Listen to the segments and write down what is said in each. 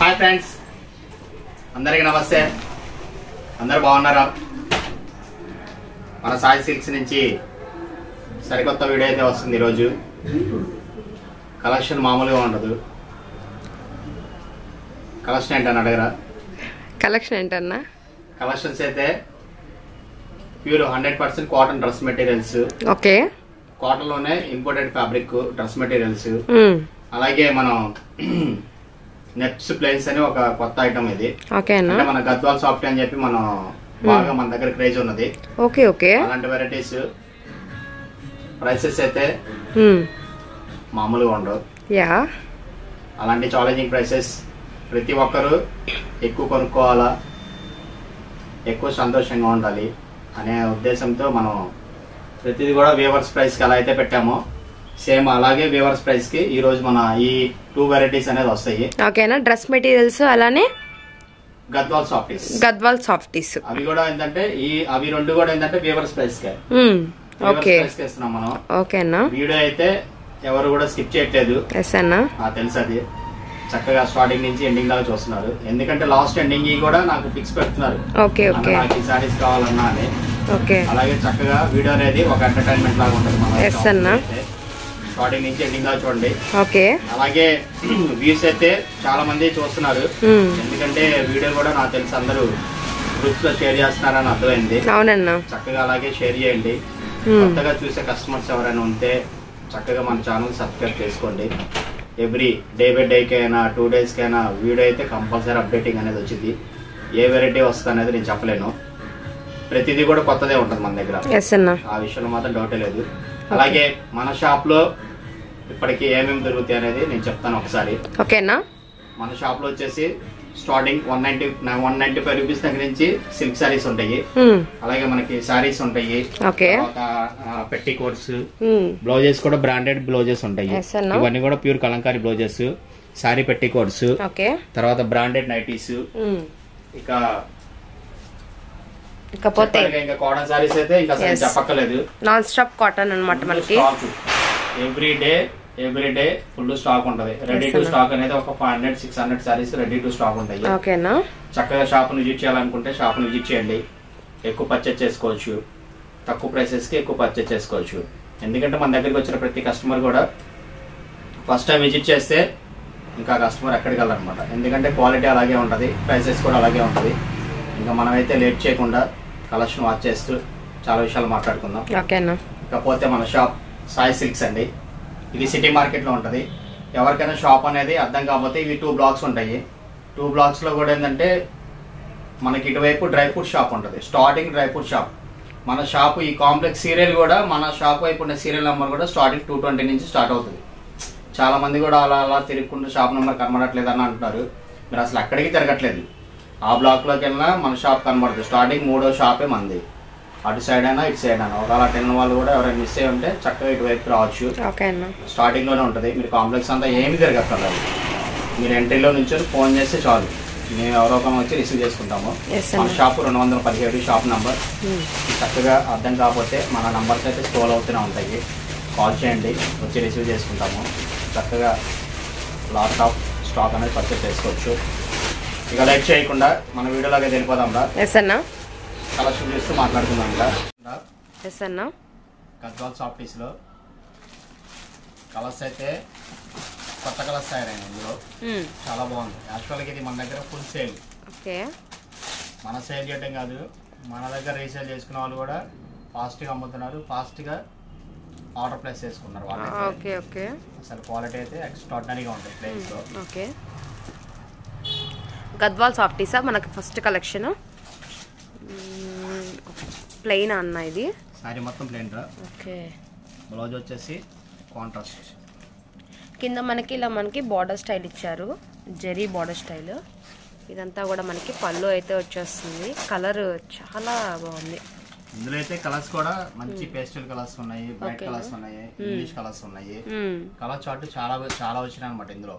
Hi friends, అందరికీ నమస్తే. అందరు బాగున్నారా? మన సాయి సిల్క్స్ నుంచి సరికొత్త వీడియో అయితే వస్తుంది. ఈరోజు కలెక్షన్ మామూలుగా ఉండదు. కలెక్షన్ ఏంటని అడగరా? కలెక్షన్ ఏంటన్నా? కలెక్షన్స్ అయితే pure 100% cotton dress materials. Okay, cotton లోనే ఇంపోర్టెడ్ ఫ్యాబ్రిక్ డ్రెస్ మెటీరియల్స్. అలాగే మనం నెప్స్ ప్లేన్స్ అని ఒక కొత్త ఐటమ్ ఇది. అంటే మన గద్వాల్ సాఫ్ట్ అని చెప్పి మనం బాగా మన దగ్గర క్రేజ్ ఉన్నది. ఓకే ఓకే, అలాంటి వెరైటీస్. ప్రైసెస్ అయితే మామూలుగా ఉండవు. అలాంటి ఛాలెంజింగ్ ప్రైసెస్. ప్రతి ఒక్కరు ఎక్కువ కొనుక్కోవాలా, ఎక్కువ సంతోషంగా ఉండాలి అనే ఉద్దేశంతో మనం ప్రతిదీ కూడా వీవర్స్ ప్రైస్ కి ఎలా అయితే పెట్టామో సేమ్ అలాగే వీవర్స్ ప్రైస్ కి ఈ రోజు మన ఈ 2 వెరైటీస్ అనేది వస్తాయి. ఓకేనా? డ్రెస్ మెటీరియల్స్ అలానే గద్వాల్ సాఫ్టీస్ అవి కూడా ఏంటంటే అవి రెండు కూడా ఏంటంటే వీవర్స్ ప్రైస్ కి ఇస్తున్నాం మనం. ఓకేనా? వీడియో అయితే ఎవరు కూడా స్కిప్ చేయట్లేదు. తెలుసు, అది చక్కగా స్టార్టింగ్ నుంచి ఎండింగ్ దాకా చూస్తున్నారు. ఎందుకంటే లాస్ట్ ఎండింగ్ కూడా నాకు పిక్స్ పెడుతున్నారు, నాకు ఈ సారీస్ కావాలన్నా అని. అలాగే చక్కగా వీడియో అనేది ఒక ఎంటర్టైన్మెంట్ లాగా ఉంటుంది మన స్టార్టింగ్ నుంచి ఎండింగ్ దాకా చూడండి. అలాగే వ్యూస్ అయితే చాలా మంది చూస్తున్నారు, ఎందుకంటే వీడియో కూడా నాకు తెలిసి అందరూ గ్రూప్స్ లో షేర్ చేస్తున్నారని అర్థమైంది. చక్కగా అలాగే షేర్ చేయండి. కొత్తగా చూసే కస్టమర్స్ ఎవరైనా ఉంటే చక్కగా మన ఛానల్ సబ్స్క్రైబ్ చేసుకోండి. ఎవ్రీ డే బై డేకి అయినా 2 days కైనా వీడియో అయితే కంపల్సరీ అప్డేటింగ్ అనేది వచ్చింది. ఏ వెరైటీ వస్తుంది అనేది నేను చెప్పలేను. ప్రతిదీ కూడా కొత్తదే ఉంటుంది మన దగ్గర, ఆ విషయంలో మాత్రం డౌటే లేదు. అలాగే మన షాప్ లో ఇప్పటికి ఏమేమి దొరుకుతాయి అనేది నేను చెప్తాను ఒకసారి. ఓకేనా? మన షాప్ లో వచ్చేసి స్టార్టింగ్ 195 రూపీస్ దగ్గర నుంచి సిల్క్ సారీస్ ఉంటాయి. అలాగే మనకి సారీస్ ఉంటాయి. తర్వాత పెట్టి కోట్స్, బ్లౌజెస్ కూడా బ్రాండెడ్ బ్లౌజెస్ ఉంటాయి. ఇవన్నీ కూడా ప్యూర్ కలంకారీ బ్లౌజెస్, సారీ పెట్టి కోట్స్, తర్వాత బ్రాండెడ్ నైటీస్. ఇకపోతే ఇంకా కాటన్ సారీస్ అయితే ఇంకా చెప్పక్కర్లేదు. నాన్ స్టాప్ కాటన్ అన్నమాట. మనకి ఎవ్రీ డే ఫుల్ స్టాక్ ఉంటది. రెడీ టు స్టాక్ అనేది ఒక 500-600 సారీస్ రెడీ టు స్టాక్ ఉంటాయి. చక్కగా షాప్ ను విజిట్ చేయాలనుకుంటే షాప్ ను విజిట్ చేయండి. ఎక్కువ పర్చేజ్ చేసుకోవచ్చు, తక్కువ ప్రైసెస్ కి ఎక్కువ పర్చేజ్ చేసుకోవచ్చు. ఎందుకంటే మన దగ్గరికి వచ్చిన ప్రతి కస్టమర్ కూడా ఫస్ట్ టైం విజిట్ చేస్తే ఇంకా కస్టమర్ ఎక్కడికి వెళ్ళాలన్నమాట. ఎందుకంటే క్వాలిటీ అలాగే ఉంటది, ప్రైసెస్ కూడా అలాగే ఉంటది. ఇంకా మనమైతే లేట్ చేయకుండా కలెక్షన్ వాచ్ చేస్తూ చాలా విషయాలు మాట్లాడుకుందాం. ఇకపోతే మన షాప్ సాయి సిల్క్స్ అండి. ఇది సిటీ మార్కెట్ లో ఉంటది. ఎవరికైనా షాప్ అనేది అర్థం కాకపోతే ఇవి 2 blocks ఉంటాయి. 2 blocks లో కూడా ఏంటంటే మనకి ఇటువైపు డ్రై ఫ్రూట్ షాప్ ఉంటుంది. స్టార్టింగ్ డ్రై ఫ్రూట్ షాప్ మన షాప్. ఈ కాంప్లెక్స్ సీరియల్ కూడా మన షాప్ వైపు ఉన్న సీరియల్ నెంబర్ కూడా స్టార్టింగ్ 220 నుంచి స్టార్ట్ అవుతుంది. చాలా మంది కూడా అలా తిరుగుకుంటూ షాప్ నెంబర్ కనబడట్లేదు అని అంటున్నారు. మీరు అసలు ఎక్కడికి తిరగట్లేదు. ఆ బ్లాక్ లోకి వెళ్ళినా మన షాప్ కనబడుతుంది. స్టార్టింగ్ 3వ షాపే మంది. అటు సైడ్ అయినా ఇటు సైడ్ అయినా ఒకవేళ అటెండ్ వాళ్ళు కూడా ఎవరైనా మిస్ అయ్యి ఉంటే చక్కగా ఇటువైపు రావచ్చు. స్టార్టింగ్ లోనే ఉంటుంది. మీరు కాంప్లెక్స్ అంతా ఏమి తిరగక్కర్లేదు. మీరు ఎంట్రీలో నుంచి ఫోన్ చేస్తే చాలు, మేము ఎవరో ఒకరు వచ్చి రిసీవ్ చేసుకుంటాము. మన షాప్ 217 షాప్ నంబర్. చక్కగా అర్థం కాకపోతే మన నంబర్స్ అయితే స్క్రోల్ అవుతూనే ఉంటాయి. కాల్ చేయండి, వచ్చి రిసీవ్ చేసుకుంటాము. చక్కగా లాట్ ఆఫ్ స్టాక్ అనేది పర్చేస్ చేసుకోవచ్చు. ఇక లైక్ చేయకుండా మన వీడియోలోకి వెళ్ళిపోదాం రా. కలెక్షన్ చేస్తూ మాట్లాడుకుందాం. గద్వాల్ సాఫ్టీస్ లో కలర్స్ అయితే కొత్త కలర్స్ తయారైన ఇందులో చాలా బాగుంది. యాక్చువల్గా ఇది మన దగ్గర ఫుల్ సేల్. మన సేల్ చేయడం కాదు, మన దగ్గర రీసేల్ చేసుకున్న వాళ్ళు కూడా ఫాస్ట్ గా అమ్ముతున్నారు, ఫాస్ట్ గా ఆర్డర్ ప్లేస్ చేసుకున్నారు వాళ్ళు. అసలు క్వాలిటీ అయితే ఎక్స్ట్రాడినరీగా ఉంటుంది ప్లేస్ లో. గద్వాల్ సాఫ్టీసా మనకి ఫస్ట్ కలెక్షన్. ప్లెయిన్ అన్న ఇది సారీ మొత్తం ప్లెయిన్ రా. బ్లౌజ్ వచ్చేసి కాంట్రాస్ట్. కింద మనకి ఇలా మనకి బార్డర్ స్టైల్ ఇచ్చారు, జరీ బార్డర్ స్టైల్. ఇదంతా కూడా మనకి పళ్ళు అయితే వచ్చేస్తుంది. కలర్ చాలా బాగుంది. ఇందులో అయితే కలర్స్ కూడా మంచి పేస్టల్ కలర్స్ ఉన్నాయి, బ్రైట్ కలర్స్ ఉన్నాయి, ఇంగ్లీష్ కలర్స్ ఉన్నాయి. కలర్ చార్ట్ చాలా వచ్చినాయి అనమాట ఇందులో.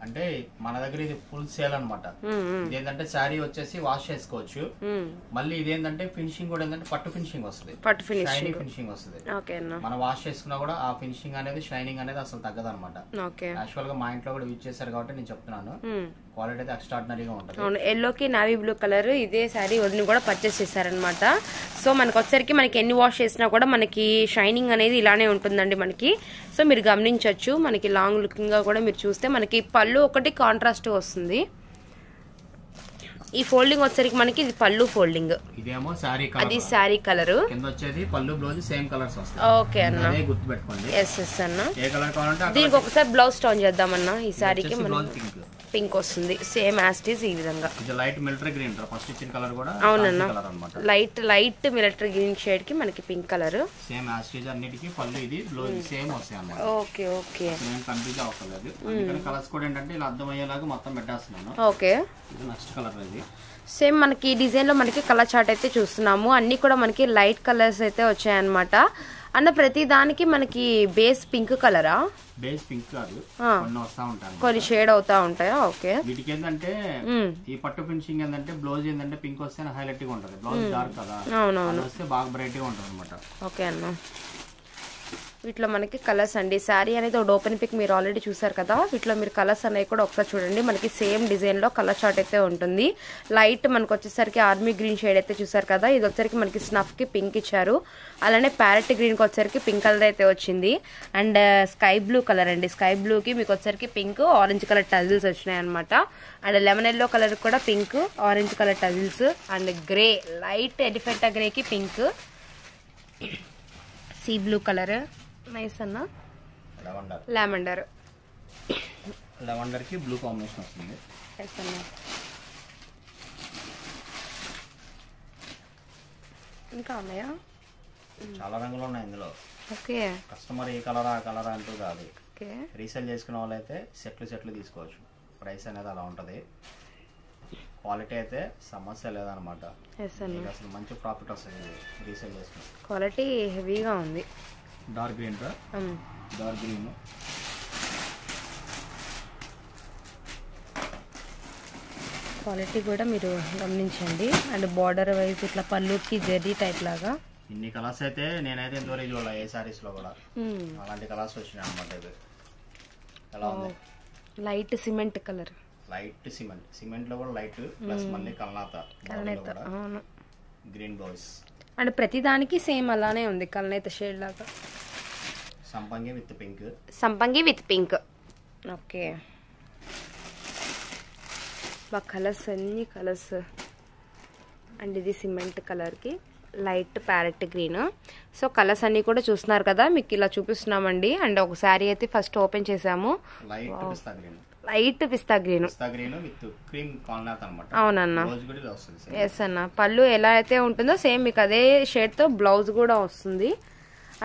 అంటే మన దగ్గర ఇది ఫుల్ సేల్ అనమాట. ఇదేంటంటే శారీ వచ్చేసి వాష్ చేసుకోవచ్చు. మళ్ళీ ఇదేంటంటే ఫినిషింగ్ కూడా ఏంటంటే పట్టు ఫినిషింగ్ వస్తుంది, షైనింగ్ ఫినిషింగ్ వస్తుంది. మనం వాష్ చేసుకున్నా కూడా ఆ ఫినిషింగ్ అనేది షైనింగ్ అనేది అసలు తగ్గదు అనమాట. యాక్చువల్ గా మా ఇంట్లో కూడా యూజ్ చేశారు కాబట్టి నేను చెప్తున్నాను, క్వాలిటీ అయితే ఎక్స్ట్రాడినరీగా ఉంటుంది. అవును, ఎల్లోకి నావీ బ్లూ కలర్ ఇదే శారీ వదిలి కూడా పర్చేస్ చేశారనమాట. సో మనకి వచ్చరికి మనకి ఎన్ని వాష్ చేసినా కూడా మనకి షైనింగ్ అనేది ఇలానే ఉంటుందండి మనకి. సో మీరు గమనించవచ్చు, మనకి లాంగ్ లుకింగ్ గా కూడా మీరు చూస్తే మనకి పళ్ళు ఒకటి కాంట్రాస్ట్ వస్తుంది. ఈ ఫోల్డింగ్ వచ్చరికి మనకి ఇది పళ్ళు ఫోల్డింగ్, ఇదేమో సారీ కలర్, అది సారీ కలర్, కింద వచ్చేది పళ్ళు బ్లౌజ్ సేమ్ కలర్స్ వస్తాయి. ఓకే అన్న, అదే గుర్తుపెట్టుకోండి. ఎస్ ఎస్ అన్న. ఏ కలర్ కావాలంటే దీనికి ఒకసారి బ్లౌజ్ టోన్ చేద్దామన్నా. ఈ సారీకి బ్లౌజ్ పింక్, పింక్ వస్తుంది సేమ్ యాజ్ ఇట్ ఈస్ ఈ విధంగా. ఇది లైట్ మిలిటరీ గ్రీన్, ఫస్ట్ ఇచ్చిన కలర్ కూడా అవునన్న, కలర్ అన్నమాట. లైట్ మిలిటరీ గ్రీన్ షేడ్ కి మనకి pink colour same as it is అన్నిటికి పళ్ళు ఇది బ్లౌజ్ సేమ్ వస్తాయి అన్నమాట. ఓకే ఓకే, నేను కన్ఫ్యూజ్ అవ్వలేదు. అందుకని కలర్స్ కూడా ఏంటంటే ఇలా అర్థమయ్యేలాగా మొత్తం పెట్టేస్తున్నాను. ఓకే, ఇది నెక్స్ట్ కలర్. ఇది సేమ్ మనకి డిజైన్ లో మనకి కలర్ చార్ట్ అయితే చూస్తున్నాము. అన్ని కూడా మనకి లైట్ కలర్స్ అయితే వచ్చాయన్నమాట. అన్న ప్రతి దానికి మనకి బేస్ పింక్ కలరా? బేస్ పింక్ కాదు, కొన్ని వస్తా ఉంటాయి, కొన్ని షేడ్ అవుతా ఉంటాయా? ఓకే, వీటికి ఏంటంటే ఈ పట్టు ఫినిషింగ్ ఏంటంటే బ్లౌజ్ ఏంటంటే పింక్ వస్తే హైలైట్ గా ఉంటది. బ్లౌజ్ డార్క్ కదా, అవునవును, వస్తే బాగా బ్రైట్ గా ఉంటది అనమాట. ఓకే అన్న, వీటిలో మనకి కలర్స్ అండి. శారీ అనేది ఒక ఓపెన్ పిక్ మీరు ఆల్రెడీ చూసారు కదా, వీటిలో మీరు కలర్స్ అనేవి కూడా ఒకసారి చూడండి. మనకి సేమ్ డిజైన్ లో కలర్ చార్ట్ అయితే ఉంటుంది. లైట్ మనకు వచ్చేసరికి ఆర్మీ గ్రీన్ షేడ్ అయితే చూసారు కదా, ఇది వచ్చరికి మనకి స్నఫ్ కి పింక్ ఇచ్చారు. అలానే ప్యారెట్ గ్రీన్ కి వచ్చరికి పింక్ కలర్ అయితే వచ్చింది. అండ్ స్కై బ్లూ కలర్ అండి, స్కై బ్లూ కి మీకు వచ్చరికి పింక్ ఆరెంజ్ కలర్ టజిల్స్ వచ్చినాయి అనమాట. అండ్ లెమన్ ఎల్లో కలర్ కూడా pink orange colour tassels. And grey, light elephant grey కి pink, sea blue colour, nice అన్న, లావెండర్ కి బ్లూ కాంబినేషన్ వస్తుంది. ఇంకా ఉన్నాయా? చాలా రంగులు ఉన్నాయి ఇందులో. ఓకే, కస్టమర్ ఏ కలర్ ఆ కలర్ అంటూ కాదు, రీసేల్ చేసుకునే వాళ్ళైతే సెట్లు తీసుకోవచ్చు. ప్రైస్ అనేది అలా ఉంటది. క్వాలిటీ అయితే సమస్య లేదనమాట, అసలు మంచి ప్రాఫిట్ వస్తుంది రీసేల్ చేసుకుని. క్వాలిటీ హెవీగా ఉంది. Dark green, dark green, quality కూడా మీరు గమనించండి. అండ్ బార్డర్ వైజ్ ఇట్లా పళ్ళుకి జెరీ టైప్ లాగా ఇన్ని కలర్స్ అయితే నేనైతే ఇంతవరకు చూడాలి ఏ సారీస్ లో కూడా. అలాంటి కలర్స్ వచ్చినాయి అనమాట. ఇది ఎలా ఉంది? Light cement colour, light cement లో కూడా లైట్ ప్లస్ మళ్ళీ కల్నాత గ్రీన్ బ్లౌజ్. అండ్ ప్రతి దానికి సేమ్ అలానే ఉంది, కల్నేత షేడ్ లాగా. సంపంగి విత్ పింక్. ఓకే, కలర్స్ అన్ని కలర్స్. అండ్ ఇది సిమెంట్ కలర్ కి light parrot green. So colours అన్ని కూడా చూస్తున్నారు కదా, మీకు ఇలా చూపిస్తున్నామండి. అండ్ ఒక శారీ అయితే ఫస్ట్ ఓపెన్ చేసాము, light pista green with cream కాల్నాత్ అన్నమాట. అవునన్నా, ఎస్ అన్న. పళ్ళు ఎలా అయితే ఉంటుందో సేమ్ మీకు అదే షేడ్ తో బ్లౌజ్ కూడా వస్తుంది.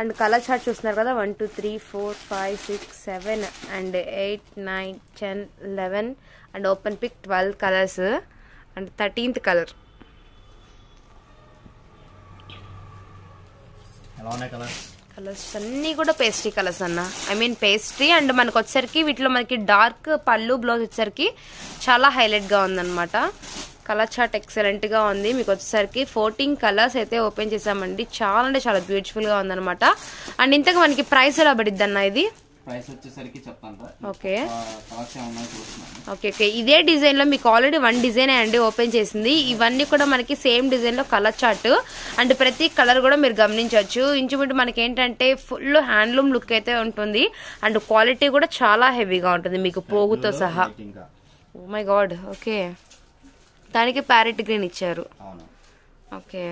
అండ్ కలర్ చార్ట్ చూస్తున్నారు కదా, 1 2 3 4 5 6 7 and 8 9 10 11 and open pick 12 colours. And 13th colour. Colours అన్ని కూడా పేస్ట్రీ కలర్స్ అన్న, ఐ మీన్ పేస్ట్రీ. అండ్ మనకు వచ్చేసరికి వీటిలో మనకి డార్క్ పళ్ళు బ్లౌజ్ వచ్చేసరికి చాలా హైలైట్ గా ఉందన్నమాట. కలర్ చార్ట్ ఎక్సలెంట్ గా ఉంది. మీకు వచ్చేసరికి 14 కలర్స్ అయితే ఓపెన్ చేసామండి. చాలా అంటే చాలా బ్యూటిఫుల్ గా ఉందన్నమాట. అండ్ ఇంతకు మనకి ప్రైస్ ఎలా పడిద్ది అన్న ఇది? ప్రైస్ వచ్చేసరికి చెప్తాను. ఓకే ఓకే ఓకే, ఇదే డిజైన్ లో మీకు ఆల్రెడీ 1 డిజైన్ అండి ఓపెన్ చేసింది. ఇవన్నీ కూడా మనకి సేమ్ డిజైన్ లో కలర్ చార్ట్. అండ్ ప్రతి కలర్ కూడా మీరు గమనించవచ్చు. ఇంచుమించు మనకి ఏంటంటే ఫుల్ హ్యాండ్లూమ్ లుక్ అయితే ఉంటుంది. అండ్ క్వాలిటీ కూడా చాలా హెవీగా ఉంటుంది మీకు పోగుతో సహా. Oh my God. ఓకే, దానికి ప్యారెట్ గ్రీన్ ఇచ్చారు. ఓకే,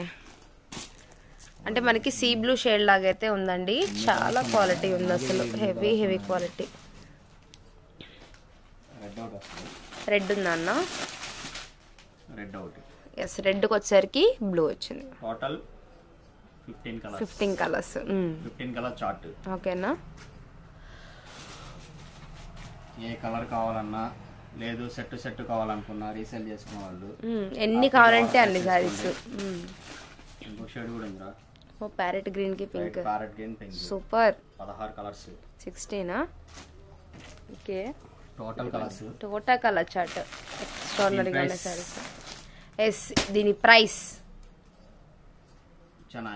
అంటే మనకి సీ బ్లూ షేడ్ లాగా అయితే ఉందండి. చాలా క్వాలిటీ ఉంది అసలు, హెవీ క్వాలిటీ. రెడ్ ఉందా అన్న? ఎస్, రెడ్ కి వచ్చేసరికి బ్లూ వచ్చింది. Total 15 colours. 15 colour chart. ఓకేనా, ఏ కలర్ కావాలన్నా లేదు సెట్ కావాలనుకున్నా రీసేల్ చేసుకునే వాళ్ళు ఎన్ని కావాలంటే అన్ని సారీస్. ఇంకో షేడ్ కూడా ఉందిరా, ఓ ప్యారెట్ గ్రీన్ కి pink. Parrot green pink super. 16 colours. 16 okay. Total colour chart ఎక్స్ట్రాడినరీగా ఉన్నాయి సారీస్. ఎస్, దీని ప్రైస్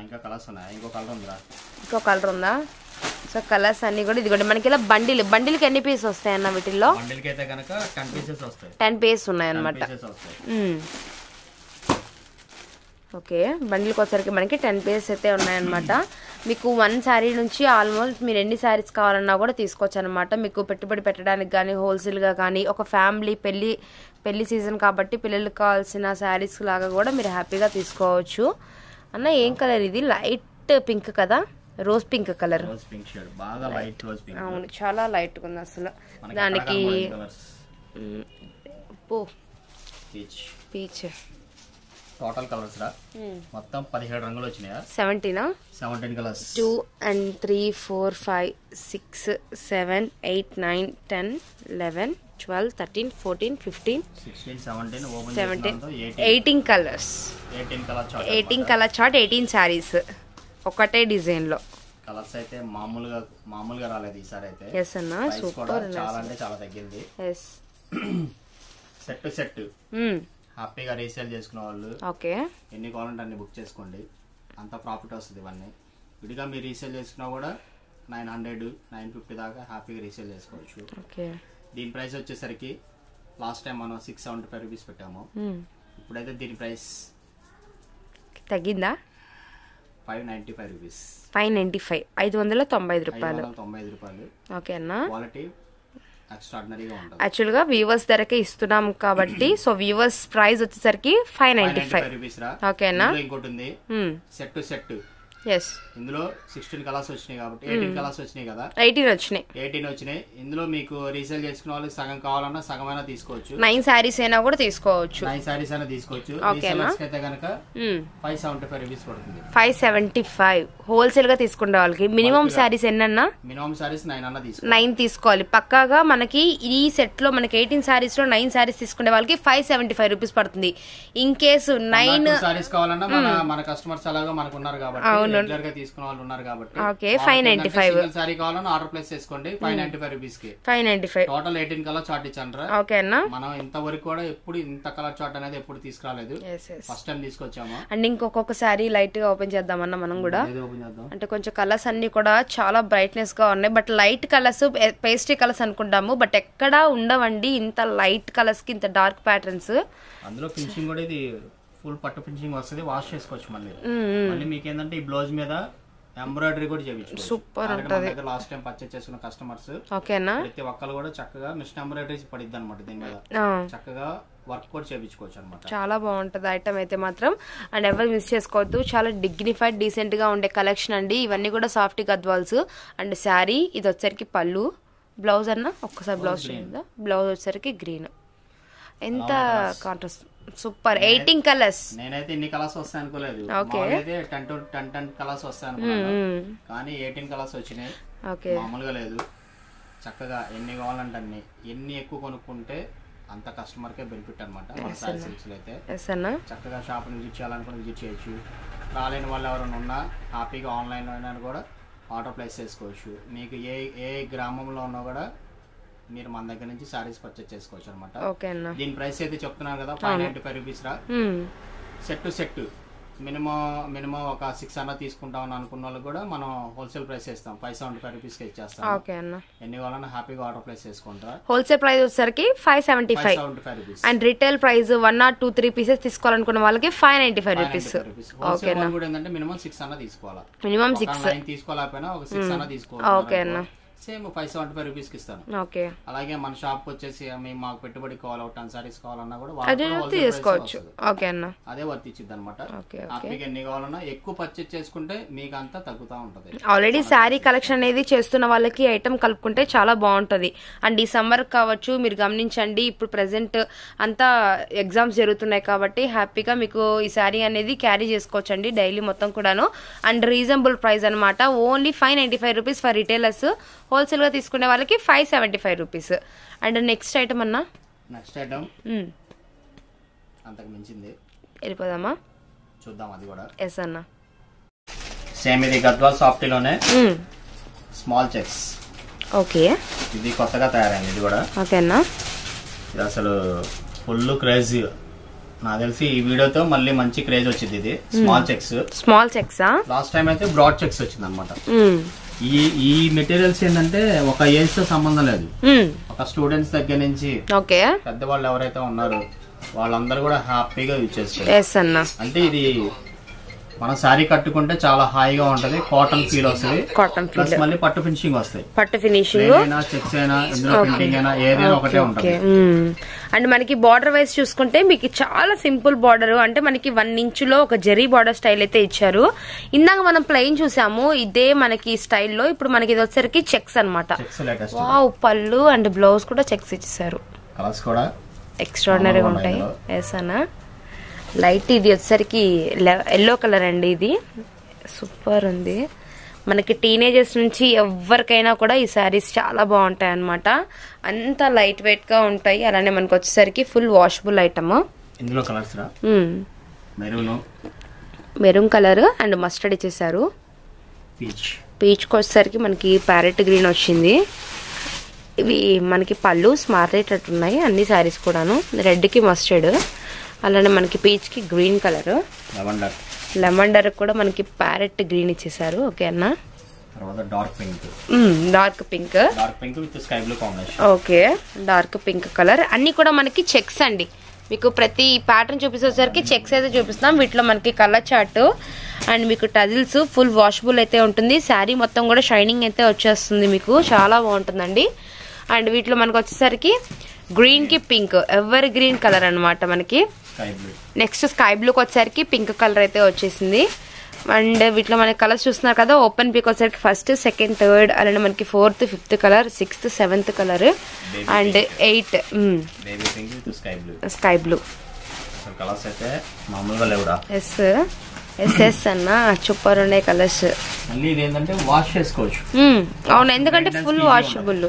ఇంకా కలర్స్ ఉన్నాయి, ఇంకో కలర్ ఉందా? సో కలర్స్ అన్ని కూడా ఇదిగోండి మనకి ఇలా బండిల్కి ఎన్ని పీసెస్ వస్తాయి అన్న వీటిల్లో? 10 పీసెస్ ఉన్నాయన్నమాట. ఓకే, బండిల్కి వచ్చరికి మనకి 10 పీసెస్ అయితే ఉన్నాయన్నమాట. మీకు 1 శారీ నుంచి ఆల్మోస్ట్ మీరు ఎన్ని శారీస్ కావాలన్నా కూడా తీసుకోవచ్చు అనమాట. మీకు పెట్టుబడి పెట్టడానికి కానీ హోల్సేల్గా కానీ ఒక ఫ్యామిలీ పెళ్లి సీజన్ కాబట్టి పిల్లలకు కావాల్సిన శారీస్ లాగా కూడా మీరు హ్యాపీగా తీసుకోవచ్చు అన్న. ఏం కలర్ ఇది? లైట్ పింక్ కదా, రోజ్ పింక్ కలర్. అవును, చాలా లైట్ ఉంది అసలు. దానికి పీచ్ టోటల్ కలర్స్ రా మొత్తం 17 రంగులు వచ్చినాయా? 17 colours. 2 and 3 4 5 6 7 8 9 10 11 12 13 14 15 16 17 18 colours. 18 colour chart, 18 saris ఒకటే డిజైన్ లో. కలర్స్ అయితే మామూలుగా రాలేదు ఈసారి అయితే. ఎస్ అన్న, సూపర్. చాలా అంటే చాలా తగ్గింది. ఎస్, సెట్ హ్యాపీగా రీసేల్ చేసుకునే వాళ్ళు ఓకే ఎన్ని కావాలంటే అన్ని బుక్ చేసుకోండి, అంత ప్రాఫిట్ వస్తుంది. ఇవన్నీ విడిగా మీరు రీసేల్ చేసుకున్నా కూడా 900 950 దాకా హ్యాపీగా రీసేల్ చేసుకోవచ్చు. ఓకే, దీని ప్రైస్ వచ్చేసరికి లాస్ట్ టైం మనం 675 రూపీస్ పెట్టాము. ఇప్పుడైతే దీని ప్రైస్ తగ్గిందా? 595 రూపీస్. 595, 595 రూపాయలు. ఓకే అన్న, క్వాలిటీ ఎక్స్ట్రాడినరీగా ఉంటుంది. యాక్చువల్ గా వీవర్స్ ధరకే ఇస్తున్నాం కాబట్టి సో వీవర్స్ ప్రైస్ వచ్చేసరికి 595 రూపీస్. ఓకేనా? ఇంకోటి ఉంది సెట్ టు సెట్. yes ఇందులో 16 కలర్స్ వచ్చినాయి కాబట్టి 18 కలర్స్ వచ్చినాయి కదా, 18 వచ్చినాయి. ఇందులో మీకు రీసేల్ చేసుకునే వాళ్ళకి సగం కావాలన్నా సగమైనా తీసుకోవచ్చు. 9 సారీస్ అయినా కూడా తీసుకోవచ్చు. 9 సారీస్ అయినా తీసుకోవచ్చు. రీసేలర్స్ అయితే గనుక 575 రూపీస్ పడుతుంది. 575 హోల్సేల్ గా తీసుకునే వాళ్ళకి. మినిమం సారీస్ ఎన్నన్నా? మినిమం సారీస్ 9 అన్న తీసుకోవాలి. 9 తీసుకోవాలి పక్కాగా. మనకి ఈ సెట్ లో మనకి 18 సారీస్ లో 9 సారీస్ తీసుకునే వాళ్ళకి 575 రూపీస్ పడుతుంది. ఇన్ కేసు 9 సారీస్ కావాలన్నా మన కస్టమర్స్ అలాగా మనకు ఉన్నారు కాబట్టి రెగ్యులర్ గా తీసుకునే వాళ్ళు ఉన్నారు కాబట్టి ఓకే 595 సారీ కావాలన్నా ఆర్డర్ ప్లేస్ చేసుకోండి. 595 రూపీస్ కి 595 టోటల్ 18 కలర్ చార్ట్ ఇచ్చాను. ఓకే అన్న, మనం ఇంతవరకు కూడా ఎప్పుడు ఇంత కలర్ చార్ట్ అనేది ఎప్పుడు తీసుకురాలేదు, ఫస్ట్ టైం తీసుకొచ్చాము. అండ్ ఇంకొక సారీ లైట్ గా ఓపెన్ చేద్దామన్నా మనం కూడా. అంటే కొంచెం కలర్స్ అన్ని కూడా చాలా బ్రైట్నెస్ గా ఉన్నాయి. But light colours pastry colours అనుకుంటాము, బట్ ఎక్కడా ఉండవండి ఇంత లైట్ కలర్స్ కి ఇంత డార్క్ ప్యాటర్న్స్. అందులో ఫినిషింగ్ కూడా ఇది ఫుల్ పట్టు ఫినిషింగ్ వస్తుంది, వాష్ చేసుకోవచ్చు. మళ్ళీ మీకు ఏంటంటే ఈ బ్లౌజ్ మీద ఎంబ్రాయిడరీ కూడా చేయించు. సూపర్ ఉంటది. లాస్ట్ టైం పర్చేస్ చేసుకున్న కస్టమర్స్ ఓకేనా, ప్రతి ఒక్కరు కూడా చక్కగా మిషన్ ఎంబ్రాయిడరీ పడిద్ది అనమాట. దీని మీద చక్కగా వర్క్ కూడా చేయించుకోవచ్చు అనమాట. చాలా బాగుంటది ఐటమ్ అయితే మాత్రం. అండ్ ఎవరు మిస్ చేసుకోవద్దు, చాలా డిగ్నిఫైడ్ డీసెంట్ గా ఉండే కలెక్షన్ అండి. ఇవన్నీ కూడా సాఫ్ట్ గద్వాల్స్. అండ్ శారీ ఇది వచ్చరికి పళ్ళు, బ్లౌజ్ అన్న ఒక్కసారి బ్లౌజ్ బ్లౌజ్ వచ్చరికి గ్రీన్. ఎంత కాంట్రాస్ట్, సూపర్. 18 కలర్స్. నేనైతే ఇన్ని కలర్స్ వస్తాయి అనుకోలేదు. 10 కలర్స్ వస్తాయి అనుకున్నాను, కానీ 18 కలర్స్ వచ్చినాయి. మామూలుగా లేదు. చక్కగా ఎన్ని కావాలంటే అన్ని, ఎన్ని ఎక్కువ కొనుక్కుంటే అంత కస్టమర్ కే బెనిఫిట్ అనమాట. అయితే చక్కగా షాప్ విజిట్ చేయాలనుకుని విజిట్ చేయొచ్చు. రాలేని వాళ్ళు ఎవరైనా ఉన్నా హ్యాపీగా ఆన్లైన్ లో అయినా కూడా ఆర్డర్ ప్లేస్ చేసుకోవచ్చు. మీకు ఏ గ్రామంలో ఉన్నా కూడా మీరు మన దగ్గర నుంచి సారీస్ పర్చేస్ చేసుకోవచ్చు అనమాట. దీని ప్రైస్ అయితే చెప్తున్నాను కదా 595 రూపీస్ రా. సెట్ టు సెట్ మినిమం ఒక 6 అన్న తీసుకుంటాం అనుకున్న వాళ్ళు కూడా మనం హోల్సేల్ ప్రైస్ ఇస్తాం. 575 రూపీస్ కి ఇచ్చేస్తాం. ఎన్ని కావాలన్నా హ్యాపీగా ఆర్డర్ ప్లేస్ చేసుకుంటారా. హోల్సేల్ ప్రైస్ వచ్చేసరికి 575 rupees. And retail price 1 or 2 3 pieces తీసుకోవాలనుకున్న వాళ్ళకి 595 రూపీస్. హోల్సేల్ కూడా ఏంటంటే మినిమం 6 అన్న తీసుకోవాలా. మినిమం 6 తీసుకోలేకపోయినా ఒక 6 అన్న తీసుకోవాలి. ఓకే అన్న, సేమ్ 575 రూపీస్ కి ఇస్తాను. అలాగే మన షాప్ వచ్చేసి మాకు పెట్టుబడి కావాలి 10 సారీస్ కావాలన్నా కూడా తీసుకోవచ్చు. ఓకే అన్న, అదే వర్త్ ఇచ్చిద్ది అనమాట. ఎన్ని కావాలన్నా ఎక్కువ పర్చేస్ చేసుకుంటే మీకు అంతా తగ్గుతా ఉంటది. ఆల్రెడీ శారీ కలెక్షన్ అనేది చేస్తున్న వాళ్ళకి ఐటమ్ కలుపుకుంటే చాలా బాగుంటది. అండ్ ఈ సమ్మర్ కావచ్చు మీరు గమనించండి, ఇప్పుడు ప్రెసెంట్ అంతా ఎగ్జామ్స్ జరుగుతున్నాయి కాబట్టి హ్యాపీగా మీకు ఈ శారీ అనేది క్యారీ చేసుకోవచ్చు అండి డైలీ మొత్తం కూడాను. అండ్ రీజనబుల్ ప్రైస్ అనమాట. Only 595 rupees for retailers. Wholesale గా తీసుకునే వాళ్ళకి 575 రూపీస్. అండ్ నెక్స్ట్ ఐటమ్ అన్నా, నెక్స్ట్ ఐటమ్ అంతకు మించింది. వెళ్ళిపోదామా, చూద్దాం అది కూడా. ఎస్ అన్న, సేమ్ ఇది గద్వాల్ సాఫ్ట్ లోనే స్మాల్ చెక్స్. ఓకే, ఇది కొత్తగా తయారైంది ఇది కూడా. ఓకేనా. ఇది అసలు ఫుల్ క్రేజ్. నాకు తెలిసి ఈ వీడియోతో మళ్ళీ మంచి క్రేజ్ వచ్చింది. ఇది స్మాల్ చెక్స్. లాస్ట్ టైం అయితే బ్రాడ్ చెక్స్ వచ్చింది అనమాట. ఈ మెటీరియల్స్ ఏంటంటే ఒక ఏజ్ తో సంబంధం లేదు. ఒక స్టూడెంట్స్ దగ్గర నుంచి పెద్దవాళ్ళు ఎవరైతే ఉన్నారో వాళ్ళందరూ కూడా హ్యాపీగా యూజ్ చేసుకోవాలి. అంటే ఇది మనం శారీ కట్టుకుంటే చాలా హాయిగా ఉంటది. కాటన్ ఫీల్ వస్తుంది. ప్లస్ మళ్ళీ పట్టు ఫినిషింగ్ వస్తాయి. పట్టు ఫినిషింగ్ చెక్స్ అయినా ఇందులో ప్రింటింగ్ అయినా ఏదైనా ఒకటే ఉంటుంది. అండ్ మనకి బార్డర్ వైజ్ చూసుకుంటే మీకు చాలా సింపుల్ బార్డర్, అంటే మనకి 1 ఇంచులో ఒక జరీ బార్డర్ స్టైల్ అయితే ఇచ్చారు. ఇందాక మనం ప్లెయిన్ చూసాము, ఇదే మనకి స్టైల్లో. ఇప్పుడు మనకి ఇది వచ్చేసరికి చెక్స్ అనమాట. వావ్, పళ్ళు అండ్ బ్లౌజ్ కూడా చెక్స్ ఇచ్చేసారు. కలర్స్ కూడా ఎక్స్ట్రాడినరీగా ఉంటాయి. వేసానా లైట్, ఇది వచ్చేసరికి ఎల్లో కలర్ అండి. ఇది సూపర్ ఉంది. మనకి టీనేజర్స్ నుంచి ఎవరికైనా కూడా ఈ శారీస్ చాలా బాగుంటాయి అన్నమాట. అంత లైట్ వెయిట్ గా ఉంటాయి. అలానే మనకు వచ్చేసరికి ఫుల్ వాషబుల్ ఐటమ్. ఇందులో colours maroon colour and mustard ఇచ్చేసారు. పీచ్ వచ్చేసరికి మనకి ప్యారెట్ గ్రీన్ వచ్చింది. ఇవి మనకి పళ్ళు స్మార్ట్ ఉన్నాయి అన్ని శారీస్ కూడాను. రెడ్ కి మస్టర్డ్, అలానే మనకి పీచ్ కి గ్రీన్ కలర్, లెమండర్ కూడా మనకి ప్యారెట్ గ్రీన్ ఇచ్చేసారు. ఓకే అన్న. Dark pink with sky blue combination. Okay, dark pink colour. అన్ని కూడా మనకి చెక్స్ అండి. మీకు ప్రతి ప్యాటర్న్ చూపించేసరికి చెక్స్ అయితే చూపిస్తాం. వీటిలో మనకి కలర్ చార్ట్ అండ్ మీకు టజిల్స్, ఫుల్ వాషబుల్ అయితే ఉంటుంది. శారీ మొత్తం కూడా షైనింగ్ అయితే వచ్చేస్తుంది. మీకు చాలా బాగుంటుందండి. అండ్ వీటిలో మనకు వచ్చేసరికి గ్రీన్ కి పింక్, ఎవర్ గ్రీన్ కలర్ అనమాట మనకి. నెక్స్ట్ స్కై బ్లూకి వచ్చేసరికి పింక్ కలర్ అయితే వచ్చేసింది. అండ్ వీటిలో మనకి కలర్స్ చూస్తున్నారు కదా. ఓపెన్ పిక్ వచ్చేసరికి 1st, 2nd, 3rd, అలానే మనకి 4th, 5th colour, 6th, 7th colour and 8 sky blue. Yes అన్న సూపర్ ఉన్నాయి కలర్స్. అవును, ఎందుకంటే full washable.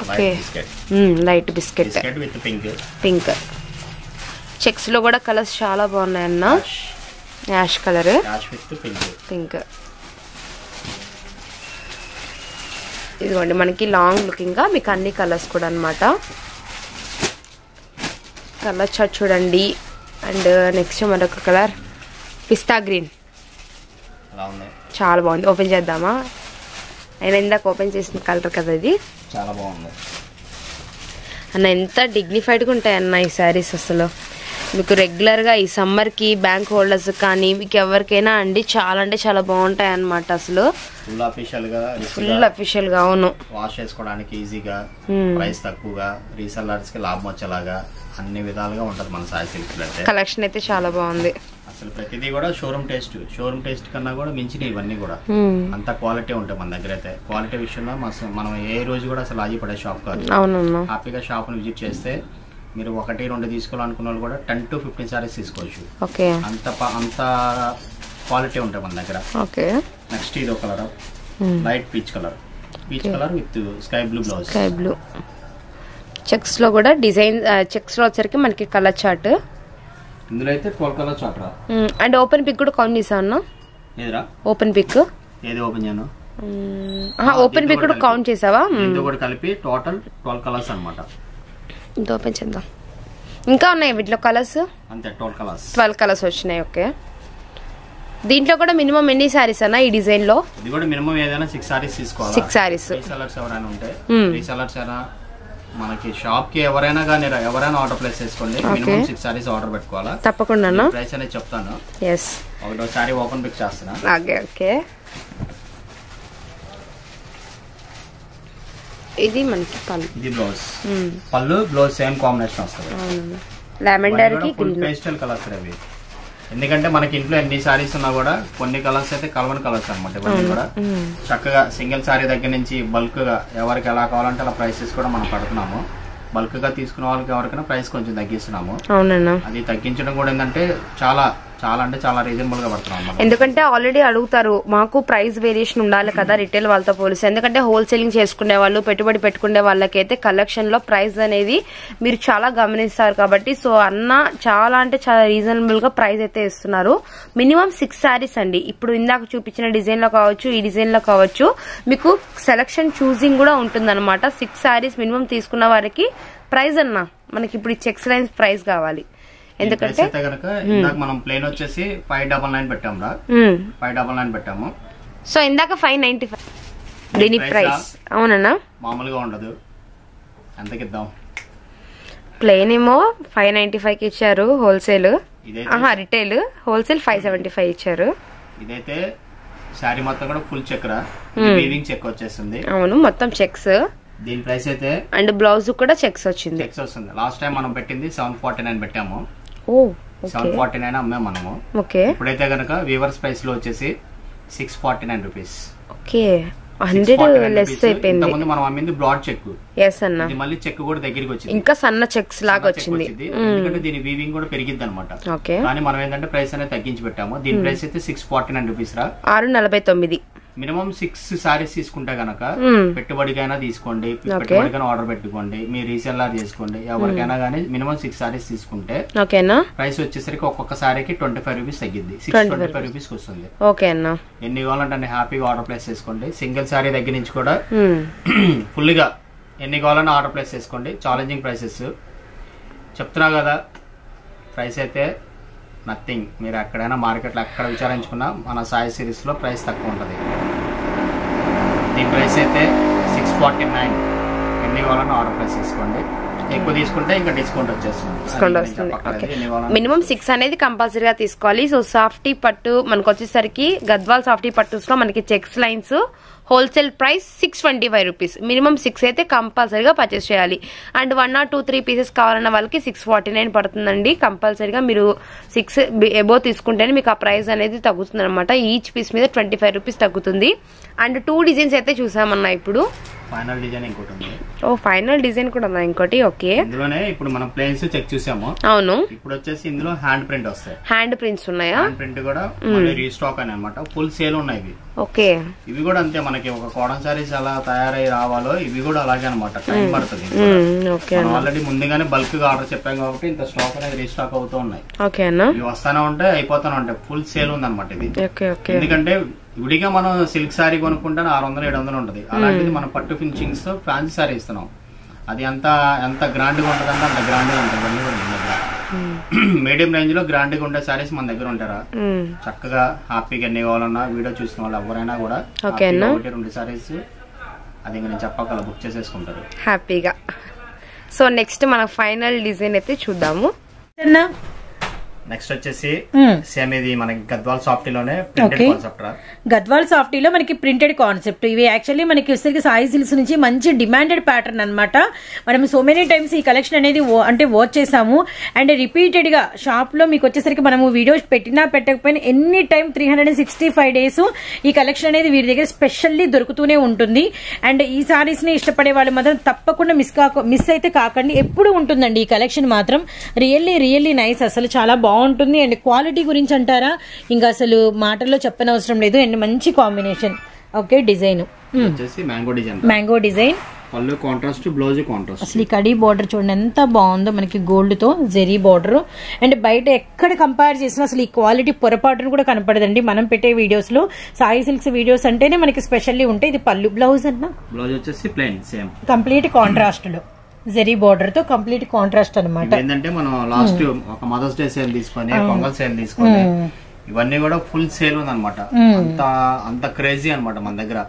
Okay, light biscuit pink. Checks లో కూడా కలర్స్ చాలా బాగున్నాయి అన్న. Ash colour, pink. ఇదిగోండి మనకి లాంగ్ లుకింగ్ గా మీకు అన్ని కలర్స్ కూడా అనమాట. కలర్ చార్ట్ చూడండి. అండ్ నెక్స్ట్ మరొక కలర్ పిస్తా గ్రీన్, చాలా బాగుంది. ఓపెన్ చేద్దామా? అయినా ఇందాక ఓపెన్ చేసిన కలర్ కదా ఇది. చాలా బాగుంది అన్న. ఎంత డిగ్నిఫైడ్గా ఉంటాయి అన్న ఈ శారీస్. అసలు మీకు రెగ్యులర్గా ఈ సమ్మర్కి బ్యాంక్ హోల్డర్స్ కానీ మీకు ఎవరికైనా అండి చాలా అంటే చాలా బాగుంటాయి అన్నమాట. అసలు ఫుల్ అఫీషియల్ గా. అవును, వాష్ చేసుకోవడానికి ఈజీగా, ప్రైస్ తక్కువగా, రీసెల్లర్స్ కి లాభం వచ్చేలాగా అన్ని విధాలుగా ఉంటది మన సాయి సిల్క్స్ లో. కలెక్షన్ అయితే చాలా బాగుంది. అసలు ప్రతిదీ కూడా షోరూమ్ టేస్ట్ కన్నా కూడా మించిన ఇవన్నీ కూడా అంత క్వాలిటీ ఉంటాయి మన దగ్గర. అయితే క్వాలిటీ విషయంలో మనం ఏ రోజు కూడా అసలు ఆగి పడే షాప్ కాదు. హ్యాపీగా షాప్ ని విజిట్ చేస్తే మీరు 1-2 తీసుకోవాలనుకున్న వాళ్ళు కూడా 10 to 15 సారీస్ తీసుకోవచ్చు. అంత క్వాలిటీ ఉంటాయి మన దగ్గర. నెక్స్ట్ ఇది ఒక colour, light peach colour with sky blue blouse. Sky blue checks లో కూడా డిజైన్. చెక్స్ లో వచ్చరికి మనకి కలర్ చార్ట్. ఇందులో అయితే 12 కలర్ చార్ట్ రా. అండ్ ఓపెన్ పిక్ కూడా కౌంట్ చేసా అన్న. ఏదిరా ఓపెన్ పిక్? ఏది ఓపెన్ చేయను. ఓపెన్ పిక్ కూడా కౌంట్ చేసావా? ఇది కూడా కలిపి టోటల్ 12 కలర్స్ అన్నమాట. ఇది ఓపెన్ చేద్దాం. ఇంకా ఉన్నాయి వీటిలో కలర్స్? అంతే, 12 కలర్స్ వచ్చినాయి. ఓకే, దీంట్లో కూడా మినిమం ఎన్ని సారీస్ అన్న ఈ డిజైన్ లో? ఇది కూడా మినిమం ఏదైనా 6 సారీస్ తీసుకోవాలి. 6 సారీస్. రీసెల్లర్స్ ఎవరైనా ఉంటే రీసెల్లర్స్ అయినా మనకి షాప్ కి ఎవరైనా కానీ ఎవరైనా ఆర్డర్ ప్లేస్ చేసుకోండి. మినిమం 6 సారీస్ ఆర్డర్ పెట్టుకోవాలా. తప్పకుండా ప్రైస్ అనేది చెప్తాను. ఎస్, ఒకటో సారీ ఓపెన్ పిక్ చేస్తున్నా. ఓకే, ఇది మనకి పళ్ళు. ఇది బ్లౌజ్. పళ్ళు బ్లౌజ్ సేమ్ కాంబినేషన్ వస్తుంది. లావెండర్ కి పేస్టల్ కలర్స్ అవి. ఎందుకంటే మనకి ఇంట్లో ఎన్ని సారీస్ ఉన్నా కూడా కొన్ని కలర్స్ అయితే కలవని కలర్స్ అనమాట. ఇవన్నీ కూడా చక్కగా సింగిల్ సారీ దగ్గర నుంచి బల్క్ గా ఎవరికి ఎలా కావాలంటే అలా ప్రైసెస్ కూడా మనం పడుతున్నాము. బల్క్ గా తీసుకున్న వాళ్ళకి ఎవరికైనా ప్రైస్ కొంచెం తగ్గిస్తున్నాము. అవునన్నా. అది తగ్గించడం కూడా ఏంటంటే చాలా చాలా అంటే చాలా రీజనబుల్ గా పడుతున్నాం. ఎందుకంటే ఆల్రెడీ అడుగుతారు మాకు ప్రైస్ వేరియేషన్ ఉండాలి కదా రిటైల్ వాళ్ళతో పోలిస్తే. ఎందుకంటే హోల్సేలింగ్ చేసుకునే వాళ్ళు, పెట్టుబడి పెట్టుకునే వాళ్ళకైతే కలెక్షన్ లో ప్రైస్ అనేది మీరు చాలా గమనిస్తారు కాబట్టి. సో అన్న చాలా అంటే చాలా రీజనబుల్ గా ప్రైస్ అయితే ఇస్తున్నారు. మినిమం 6 శారీస్ అండి. ఇప్పుడు ఇందాక చూపించిన డిజైన్ లో కావచ్చు, ఈ డిజైన్ లో కావచ్చు, మీకు సెలక్షన్ చూసింగ్ కూడా ఉంటుంది అనమాట. 6 శారీస్ మినిమం తీసుకున్న వారికి ప్రైస్ అన్న మనకి ఇప్పుడు ఈ చెక్స్ లైన్స్ ప్రైస్ కావాలి. ఎందుకంటే మనం ప్లేన్ వచ్చేసి 599 పెట్టాము రా, 599 పెట్టాము. సో ఇందాక 595 దీని ప్రైస్. అవునన్నా మామూలుగా ఉండదు. ఎంతకి ఇద్దాం? ప్లేన్ ఏమో 595 కి ఇచ్చారు హోల్సేల్, రిటైల్ హోల్సేల్ 575 ఇచ్చారు. ఇదైతే శారీ మొత్తం కూడా ఫుల్ చెక్ రా, వీవింగ్ చెక్ వచ్చేస్తుంది. అవును మొత్తం చెక్స్. దీని ప్రైస్ అయితే అండ్ బ్లౌజ్ కూడా చెక్స్ వచ్చింది. చెక్స్ వస్తుంది. లాస్ట్ టైం మనం పెట్టింది 749 పెట్టాము. 749 అమ్మాము మనము. ఇప్పుడైతే గనక వీవర్స్ ప్రైస్ లో వచ్చేసి 649 రూపీస్. ఓకే 100 లెస్ అయిపోయింది. మనం అమ్మింది బ్లాడ్ చెక్. ఎస్ అన్న. మళ్ళీ చెక్ కూడా దగ్గరికి వచ్చింది, ఇంకా సన్న చెక్స్ లాగా వచ్చింది. ఎందుకంటే దీని వీవింగ్ కూడా పెరిగిద్ది అనమాట. కానీ మనం ఏంటంటే ప్రైస్ అనేది తగ్గించి పెట్టాము. దీని ప్రైస్ అయితే 649 రూపీస్ రా, 649. మినిమం 6 సారీస్ తీసుకుంటే గనక పెట్టుబడికైనా తీసుకోండి, పెట్టుబడికైనా ఆర్డర్ పెట్టుకోండి, మీరు రీసెల్లర్ చేసుకోండి, ఎవరికైనా గానీ మినిమం 6 సారీస్ తీసుకుంటే ప్రైస్ వచ్చేసరికి ఒక్కొక్క సారీకి 25 రూపీస్ తగ్గింది. 625 రూపీస్ వస్తుంది. ఎన్ని కావాలంటే అన్ని హ్యాపీగా ఆర్డర్ ప్లేస్ చేసుకోండి. సింగిల్ సారీ దగ్గర నుంచి కూడా ఫుల్ గా ఎన్ని కావాలన్నా ఆర్డర్ ప్లేస్ చేసుకోండి. ఛాలెంజింగ్ ప్రైసెస్ చెప్తున్నా కదా. ప్రైస్ అయితే నథింగ్. మీరు ఎక్కడైనా మార్కెట్లో ఎక్కడ విచారించుకున్నా మన సాయి సిరీస్ లో ప్రైస్ తక్కువ ఉంటుంది. దీని ప్రైస్ అయితే 649. ఎన్ని కావాలన్నా ఆర్డర్ ప్రైస్ తీసుకోండి. ఎక్కువ తీసుకుంటే ఇంకా డిస్కౌంట్ వచ్చేస్తుంది. మినిమం 6 అనేది కంపల్సరీగా తీసుకోవాలి. సో సాఫ్టీ పట్టు మనకు వచ్చేసరికి గద్వాల్ సాఫ్టీ పట్టుస్ లో మనకి checks lines wholesale price 625 rupees. Minimum 6 అయితే కంపల్సరీగా పర్చేస్ చేయాలి. అండ్ 1 or 2, 3 పీసెస్ కావాలన్న వాళ్ళకి 649 పడుతుందండి. కంపల్సరీగా మీరు 6 ఎబో తీసుకుంటేనే మీకు ఆ ప్రైస్ అనేది తగ్గుతుంది అనమాట. ఈచ్ పీస్ మీద 25 రూపీస్ తగ్గుతుంది. అండ్ 2 డిజైన్స్ అయితే చూసామన్నా. ఇప్పుడు ఫైనల్ డిజైన్ ఇంకోటి ఉంది. ఫైనల్ డిజైన్ కూడా ఉందా ఇంకోటి? ఓకే. ఇందులోనే ఇప్పుడు మనం ప్లేన్స్ చెక్ చూసాము. అవును. ఇప్పుడు వచ్చేసి ఇందులో హ్యాండ్ ప్రింట్ వస్తాయి. హ్యాండ్ ప్రింట్స్ ఉన్నాయా? హ్యాండ్ ప్రింట్ కూడా రీస్టాక్ అని అనమాట. ఫుల్ సేల్ ఉన్నాయి ఇవి. ఓకే. ఇవి కూడా అంతే. మనకి ఒక కాటన్ సారీస్ ఎలా తయారై రావాలో ఇవి కూడా అలాగే అనమాట. టైం పడుతుంది. ఆల్రెడీ ముందుగానే బల్క్ గా ఆర్డర్ చెప్పాం కాబట్టి ఇంత స్టాక్ అనేది రీస్టాక్ అవుతూ ఉన్నాయి. ఇవి వస్తానే ఉంటాయి, అయిపోతానే ఉంటాయి. ఫుల్ సేల్ ఉంది అనమాట ఇది. ఎందుకంటే విడిగా మనం సిల్క్ సారీ కొనుక్కుంటే 600-700 ఉంటుంది. అలాంటిది మనం పట్టు ఫినిషింగ్స్ తో ఫ్యాన్సీ సారీ ఇస్తున్నాం. అది ఎంత గ్రాండ్ గా ఉంటుంది అంటే అంత గ్రాండ్ గా ఉంటుంది. మీడియం రేంజ్ లో గ్రాండ్ గా ఉండే సారీస్ మన దగ్గర ఉంటారా. చక్కగా హ్యాపీగా ఎన్ని కావాలన్నా వీడియో చూసిన వాళ్ళు ఎవరైనా కూడా 1-2 సారీస్ అది నేను చెప్పగల బుక్ చేసేసుకుంటారు హ్యాపీగా. సో నెక్స్ట్ మన ఫైనల్ డిజైన్ అయితే చూద్దాము. నెక్స్ట్ వచ్చేసి సేమ్ ఇది మనకి గద్వాల్ సాఫ్టీలోనే ప్రింటెడ్ కాన్సెప్ట్ రా. గద్వాల్ సాఫ్టీలో మనకి ప్రింటెడ్ కాన్సెప్ట్. ఇవి యాక్చువల్లీ మనకి వచ్చేసరికి సాయి సిల్క్స్ నుంచి మంచి డిమాండెడ్ ప్యాటర్న్ అనమాట. మనం సో మెనీ టైమ్స్ ఈ కలెక్షన్ అనేది వాచ్ చేసాము. అండ్ రిపీటెడ్ గా షాప్ లో మీకు వచ్చేసరికి మనము వీడియోస్ పెట్టినా పెట్టకపోయినా ఎనీ టైం 365 days ఈ కలెక్షన్ అనేది వీరి దగ్గర స్పెషల్లీ దొరుకుతూనే ఉంటుంది. అండ్ ఈ సారీస్ ని ఇష్టపడే వాళ్ళు మాత్రం తప్పకుండా మిస్ అయితే కాకండి. ఎప్పుడు ఉంటుందండి ఈ కలెక్షన్ మాత్రం. Really nice. అసలు చాలా బాగుంటుంది. అండ్ క్వాలిటీ గురించి అంటారా ఇంకా అసలు మాటల్లో చెప్పనవసరం లేదు. అండ్ మంచి combination. Okay. Design mango design, పళ్ళు కాంట్రాస్ట్, బ్లౌజ్ కాంట్రాస్ట్. అసలు ఈ కడీ బార్డర్ చూడండి ఎంత బాగుందో. మనకి గోల్డ్ తో జెరీ బార్డర్. అండ్ బయట ఎక్కడ కంపేర్ చేసినా అసలు ఈ క్వాలిటీ పొరపాటును కూడా కనపడదండి. మనం పెట్టే వీడియోస్ లో సాయి సిల్క్స్ వీడియోస్ అంటేనే మనకి స్పెషల్లీ ఉంటాయి. ఇది పళ్ళు. బ్లౌజ్ అన్న బ్లౌజ్ వచ్చేసి ప్లెయిన్ సేమ్ కంప్లీట్ కాంట్రాస్ట్ లో జెరీ బార్డర్ తో కంప్లీట్ కాంట్రాస్ట్ అనమాట. ఏంటంటే మనం లాస్ట్ ఒక మదర్స్ డే సేల్ తీసుకొని పొంగల్ సేల్ తీసుకొని ఇవన్నీ కూడా ఫుల్ సేల్ ఉంది అనమాట. అంత క్రేజీ అనమాట మన దగ్గర.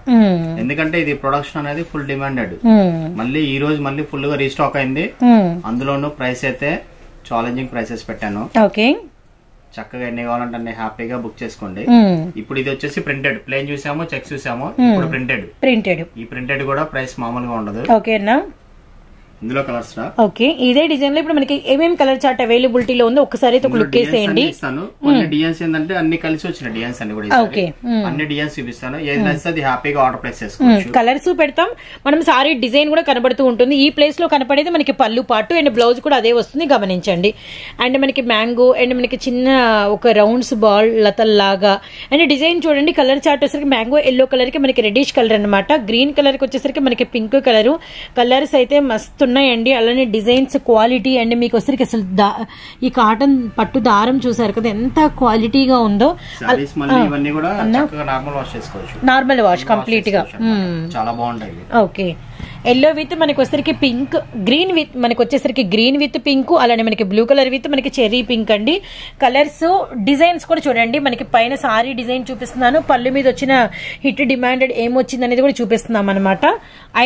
ఎందుకంటే ఇది ప్రొడక్షన్ అనేది ఫుల్ డిమాండెడ్. మళ్ళీ ఈ రోజు మళ్ళీ ఫుల్ గా రీస్టాక్ అయింది. అందులోనూ ప్రైస్ అయితే ఛాలెంజింగ్ ప్రైసెస్ పెట్టాను. చక్కగా ఎన్ని కావాలంటే అన్ని హ్యాపీగా బుక్ చేసుకోండి. ఇప్పుడు ఇది వచ్చేసి ప్రింటెడ్. ప్లేన్ చూసాము, చెక్స్ చూసాము. ఇప్పుడు ప్రింటెడ్. ఈ ప్రింటెడ్ కూడా ప్రైస్ మామూలుగా ఉండదు. ఇందులో కలర్స్ ఓకే, ఇదే డిజైన్ లో ఇప్పుడు మనకి ఏమేమి కలర్ చార్ట్ అవైలబిలిటీలో ఉందో ఒకసారి అయితే ఒక లుక్ వేసేయండి. కొన్ని డిజైన్స్ ఏంటంటే అన్ని కలిసి వచ్చిన డిజైన్స్ అన్ని కూడా ఓకే అన్ని డిజైన్స్ చూపిస్తాను. ఏది నచ్చితే అది హ్యాపీగా ఆర్డర్ ప్లేస్ చేసుకోవచ్చు. కలర్స్ పెడతాం మనం, సారీ డిజైన్ కూడా కనబడుతూ ఉంటుంది. ఈ ప్లేస్ లో కనపడేది మనకి పళ్ళు పాటు అండ్ బ్లౌజ్ కూడా అదే వస్తుంది, గమనించండి. అండ్ మనకి మ్యాంగో అండ్ మనకి చిన్న ఒక రౌండ్స్ బాల్ లతల్లాగా అండ్ డిజైన్ చూడండి. కలర్ చార్ట్ వచ్చేసరికి మ్యాంగో ఎల్లో కలర్ కి మనకి రెడ్డిష్ కలర్ అనమాట. గ్రీన్ కలర్ కి వచ్చేసరికి మనకి పింక్ కలర్. కలర్స్ అయితే మస్తు ఉన్నాయండి. అలానే డిజైన్స్ క్వాలిటీ అండ్ మీకు వచ్చరికి అసలు ఈ కాటన్ పట్టు దారం చూసారు కదా ఎంత క్వాలిటీగా ఉందో. నార్మల్ వాష్ కంప్లీట్ గా చాలా బాగుంటాయి. ఓకే, ఎల్లో విత్ మనకి వచ్చేసరికి పింక్, గ్రీన్ విత్ మనకి వచ్చేసరికి గ్రీన్ విత్ పింక్, అలానే మనకి బ్లూ కలర్ విత్ మనకి చెర్రీ పింక్ అండి. కలర్స్ డిజైన్స్ కూడా చూడండి. మనకి పైన సారీ డిజైన్ చూపిస్తున్నాను, పళ్ళు మీద వచ్చిన హిట్ డిమాండెడ్ ఏమొచ్చింది అనేది కూడా చూపిస్తున్నాం అనమాట.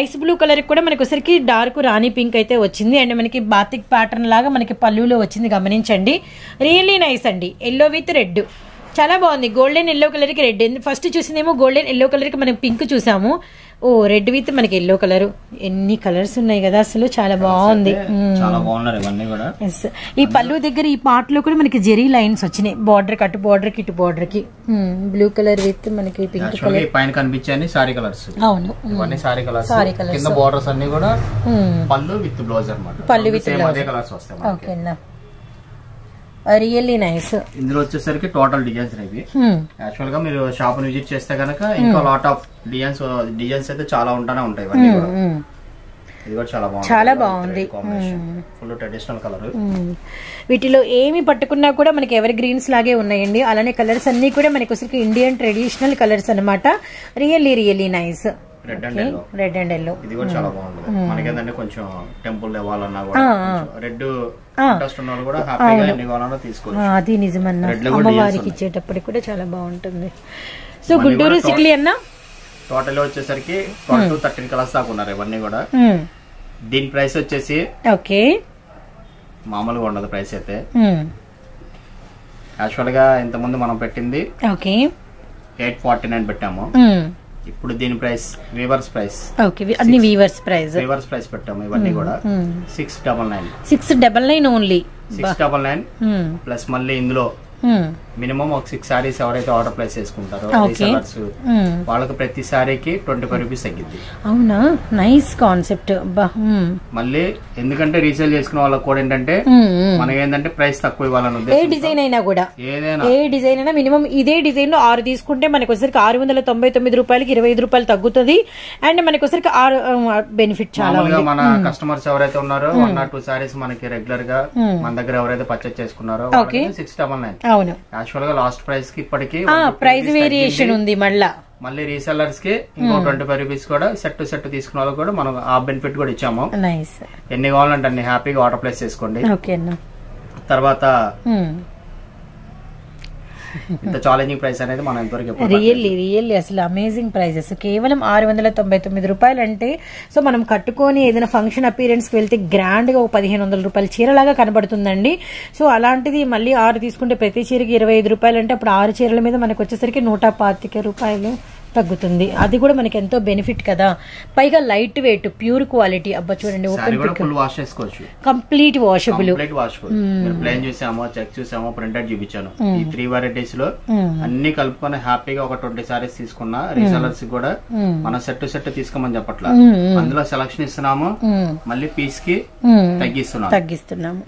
ఐస్ బ్లూ కలర్ కూడా మనకి వచ్చేసరికి డార్క్ రాణి పింక్ అయితే వచ్చింది అండ్ మనకి బాతిక్ ప్యాటర్న్ లాగా మనకి పళ్ళులో వచ్చింది, గమనించండి. రియల్లీ నైస్ అండి. ఎల్లో విత్ రెడ్ చాలా బాగుంది. గోల్డెన్ ఎల్లో కలర్ కి రెడ్, ఫస్ట్ చూసిందేమో గోల్డెన్ ఎల్లో కలర్ కి మనం పింక్ చూసాము. ఓ రెడ్ విత్ మనకి ఎల్లో కలర్. ఎన్ని కలర్స్ ఉన్నాయి కదా అసలు, చాలా బాగుంది. ఈ పళ్ళు దగ్గర ఈ పార్ట్ లో కూడా మనకి జెరీ లైన్స్ వచ్చినాయి. బార్డర్ కట్ బార్డర్ కి ఇటు బార్డర్ కి బ్లూ కలర్ విత్ మనకి పింక్ కలర్ పైన కనిపించాయి సారీ కలర్స్. అవును, ఇవన్నీ సారీ కలర్స్. కింద బోర్డర్స్ అన్ని కూడా పళ్ళు విత్ బ్లౌజ్ అన్నమాట. పళ్ళు విత్ బ్లౌజ్ కలర్స్ వస్తాయి. ఓకేనా, రియల్లీ నైస్. ఇందులో వచ్చేసరికి టోటల్ డిజైన్స్ ఇవి. యాక్చువల్ గా మీరు షాప్ విజిట్ చేస్తే కనుక ఇంకా లాట్ ఆఫ్ డిజైన్స్ అయితే చాలా ఉంటానే ఉంటాయి. ఇది కూడా చాలా బాగుంది. Full traditional colour. వీటిలో ఏమి పట్టుకున్నా కూడా మనకి ఎవర్ గ్రీన్స్ లాగే ఉన్నాయండి. అలానే కలర్స్ అన్ని కూడా మనకి వచ్చరికి ఇండియన్ ట్రెడిషనల్ కలర్స్ అనమాట. Really nice. Red and yellow ఇది కూడా చాలా బాగుంది. మనకేంటంటే కొంచెం టెంపుల్ ఇవ్వాలన్నా కూడా రెడ్ ఇంట్రెస్ట్ ఉన్న వాళ్ళు కూడా హ్యాపీగా ఎన్ని కావాలన్నా తీసుకోవచ్చు. అది నిజమన్నా, అమ్మవారికి ఇచ్చేటప్పటికి కూడా చాలా బాగుంటుంది. సో గుంటూరు సిక్లీ అన్న టోటల్ వచ్చేసరికి 12 to 13 కలర్స్ దాకా ఉన్నారు ఇవన్నీ కూడా. దీని ప్రైస్ వచ్చేసి ఓకే మామూలుగా ఉండదు ప్రైస్ అయితే. యాక్చువల్ గా ఇంత ముందు మనం పెట్టింది ఓకే 849 పెట్టాము. ఇప్పుడు దీని ప్రైస్ వీవర్స్ ప్రైస్. ఓకే, అన్ని వీవర్స్ ప్రైస్ పెట్టాము. ఇవన్నీ కూడా 699 ఓన్లీ. 699 ప్లస్ మళ్ళీ ఇందులో మినిమం ఒక 6 సారీస్ ఎవరైతే ఆర్డర్ ప్లేస్ చేసుకుంటారో రీసెలర్స్ వాళ్ళకి ప్రతి సారీకి 25 రూపీస్ తగ్గింది. అవునా, నైస్ కాన్సెప్ట్. మళ్ళీ ఎందుకంటే రీసేల్ చేసుకున్న వాళ్ళకి కూడా ఏంటంటే మనకి ఏంటంటే ప్రైస్ తక్కువ ఇవ్వాలని ఉద్దేశం. ఏ డిజైన్ అయినా కూడా ఏ డిజైన్ అయినా మినిమం ఇదే డిజైన్ లో 6 తీసుకుంటే మనకి వచ్చరికి 699 రూపాయలకి 25 రూపాయలు తగ్గుతుంది. అండ్ మనకి వచ్చరికి బెనిఫిట్ చాలా. మన కస్టమర్స్ ఎవరైతే ఉన్నారో 1 or 2 సారీస్ మనకి రెగ్యులర్ గా మన దగ్గర ఎవరైతే పర్చేస్ చేసుకున్నారో 699. అవును, యాక్చువల్ గా లాస్ట్ ప్రైస్ కి ఇప్పటికి ప్రైస్ వేరియేషన్ ఉంది. మళ్ళీ రీసెల్లర్స్ కి ఇంకో 25 రూపీస్ కూడా సెట్ తీసుకున్న వాళ్ళకి కూడా మనం ఆ బెనిఫిట్ కూడా ఇచ్చాము. ఎన్ని కావాలంటే అన్ని హ్యాపీగా ఆర్డర్ ప్లేస్ చేసుకోండి. తర్వాత ఇంత ఛాలెంజింగ్ ప్రైస్ అనేది మనం ఎంతవరకు రియల్లీ అసలు అమేజింగ్ ప్రైజెస్. కేవలం 699 రూపాయలు అంటే సో మనం కట్టుకొని ఏదైనా ఫంక్షన్ అపీరెన్స్ కి వెళ్తే గ్రాండ్ గా 1500 రూపాయల చీరలాగా కనబడుతుందండి. సో అలాంటిది మళ్ళీ 6 తీసుకుంటే ప్రతి చీరకి 25 రూపాయలు అంటే అప్పుడు 6 చీరల మీద మనకు వచ్చేసరికి 125 రూపాయలు తగ్గుతుంది. అది కూడా మనకి ఎంతో బెనిఫిట్ కదా. పైగా లైట్ వెయిట్, ప్యూర్ క్వాలిటీ. అబ్బా చూడండి, కంప్లీట్ వాషబుల్. ప్లేన్ చూసాము, చెక్ చూసాము, ప్రింటెడ్ చూపించాను. ఈ 3 వెరైటీస్ లో అన్ని కలుపుకొని హ్యాపీగా ఒక 20 సారీస్ తీసుకున్నా రీసెలర్స్ కూడా మనం సెట్ తీసుకోమని చెప్పట్లా. అందులో సెలక్షన్ ఇస్తున్నాము, మళ్ళీ పీస్ కి తగ్గిస్తున్నాము.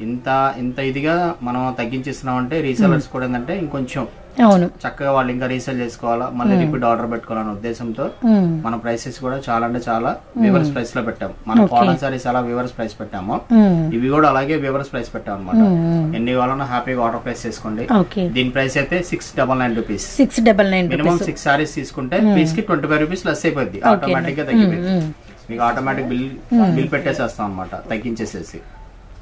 ఇంత ఇదిగా మనం తగ్గించిస్తున్నాం అంటే రీసెలర్స్ కూడా ఏంటంటే ఇంకొంచెం అవును చక్కగా వాళ్ళు ఇంకా రీసేల్ చేసుకోవాలా, మళ్ళీ రిపీట్ ఆర్డర్ పెట్టుకోవాలనే ఉద్దేశంతో మన ప్రైసెస్ కూడా చాలా అంటే చాలా వివర్స్ ప్రైస్ లో పెట్టాము. మనం కాటన్ సారీస్ అలా వివర్స్ ప్రైస్ పెట్టాము, ఇవి కూడా అలాగే వివర్స్ ప్రైస్ పెట్టాం అనమాట. ఎన్ని కావాలన్నా హ్యాపీగా ఆర్డర్ ప్లేస్ చేసుకోండి. దీని ప్రైస్ అయితే 699 రూపీస్. మినిమం 6 సారీస్ తీసుకుంటే పీస్ కి 25 రూపీస్ లెస్ అయిపోద్ది, ఆటోమేటిక్ గా తగ్గిపోయింది. మీకు ఆటోమేటిక్ బిల్ పెట్టేసేస్తాం అనమాట తగ్గించేసేసి.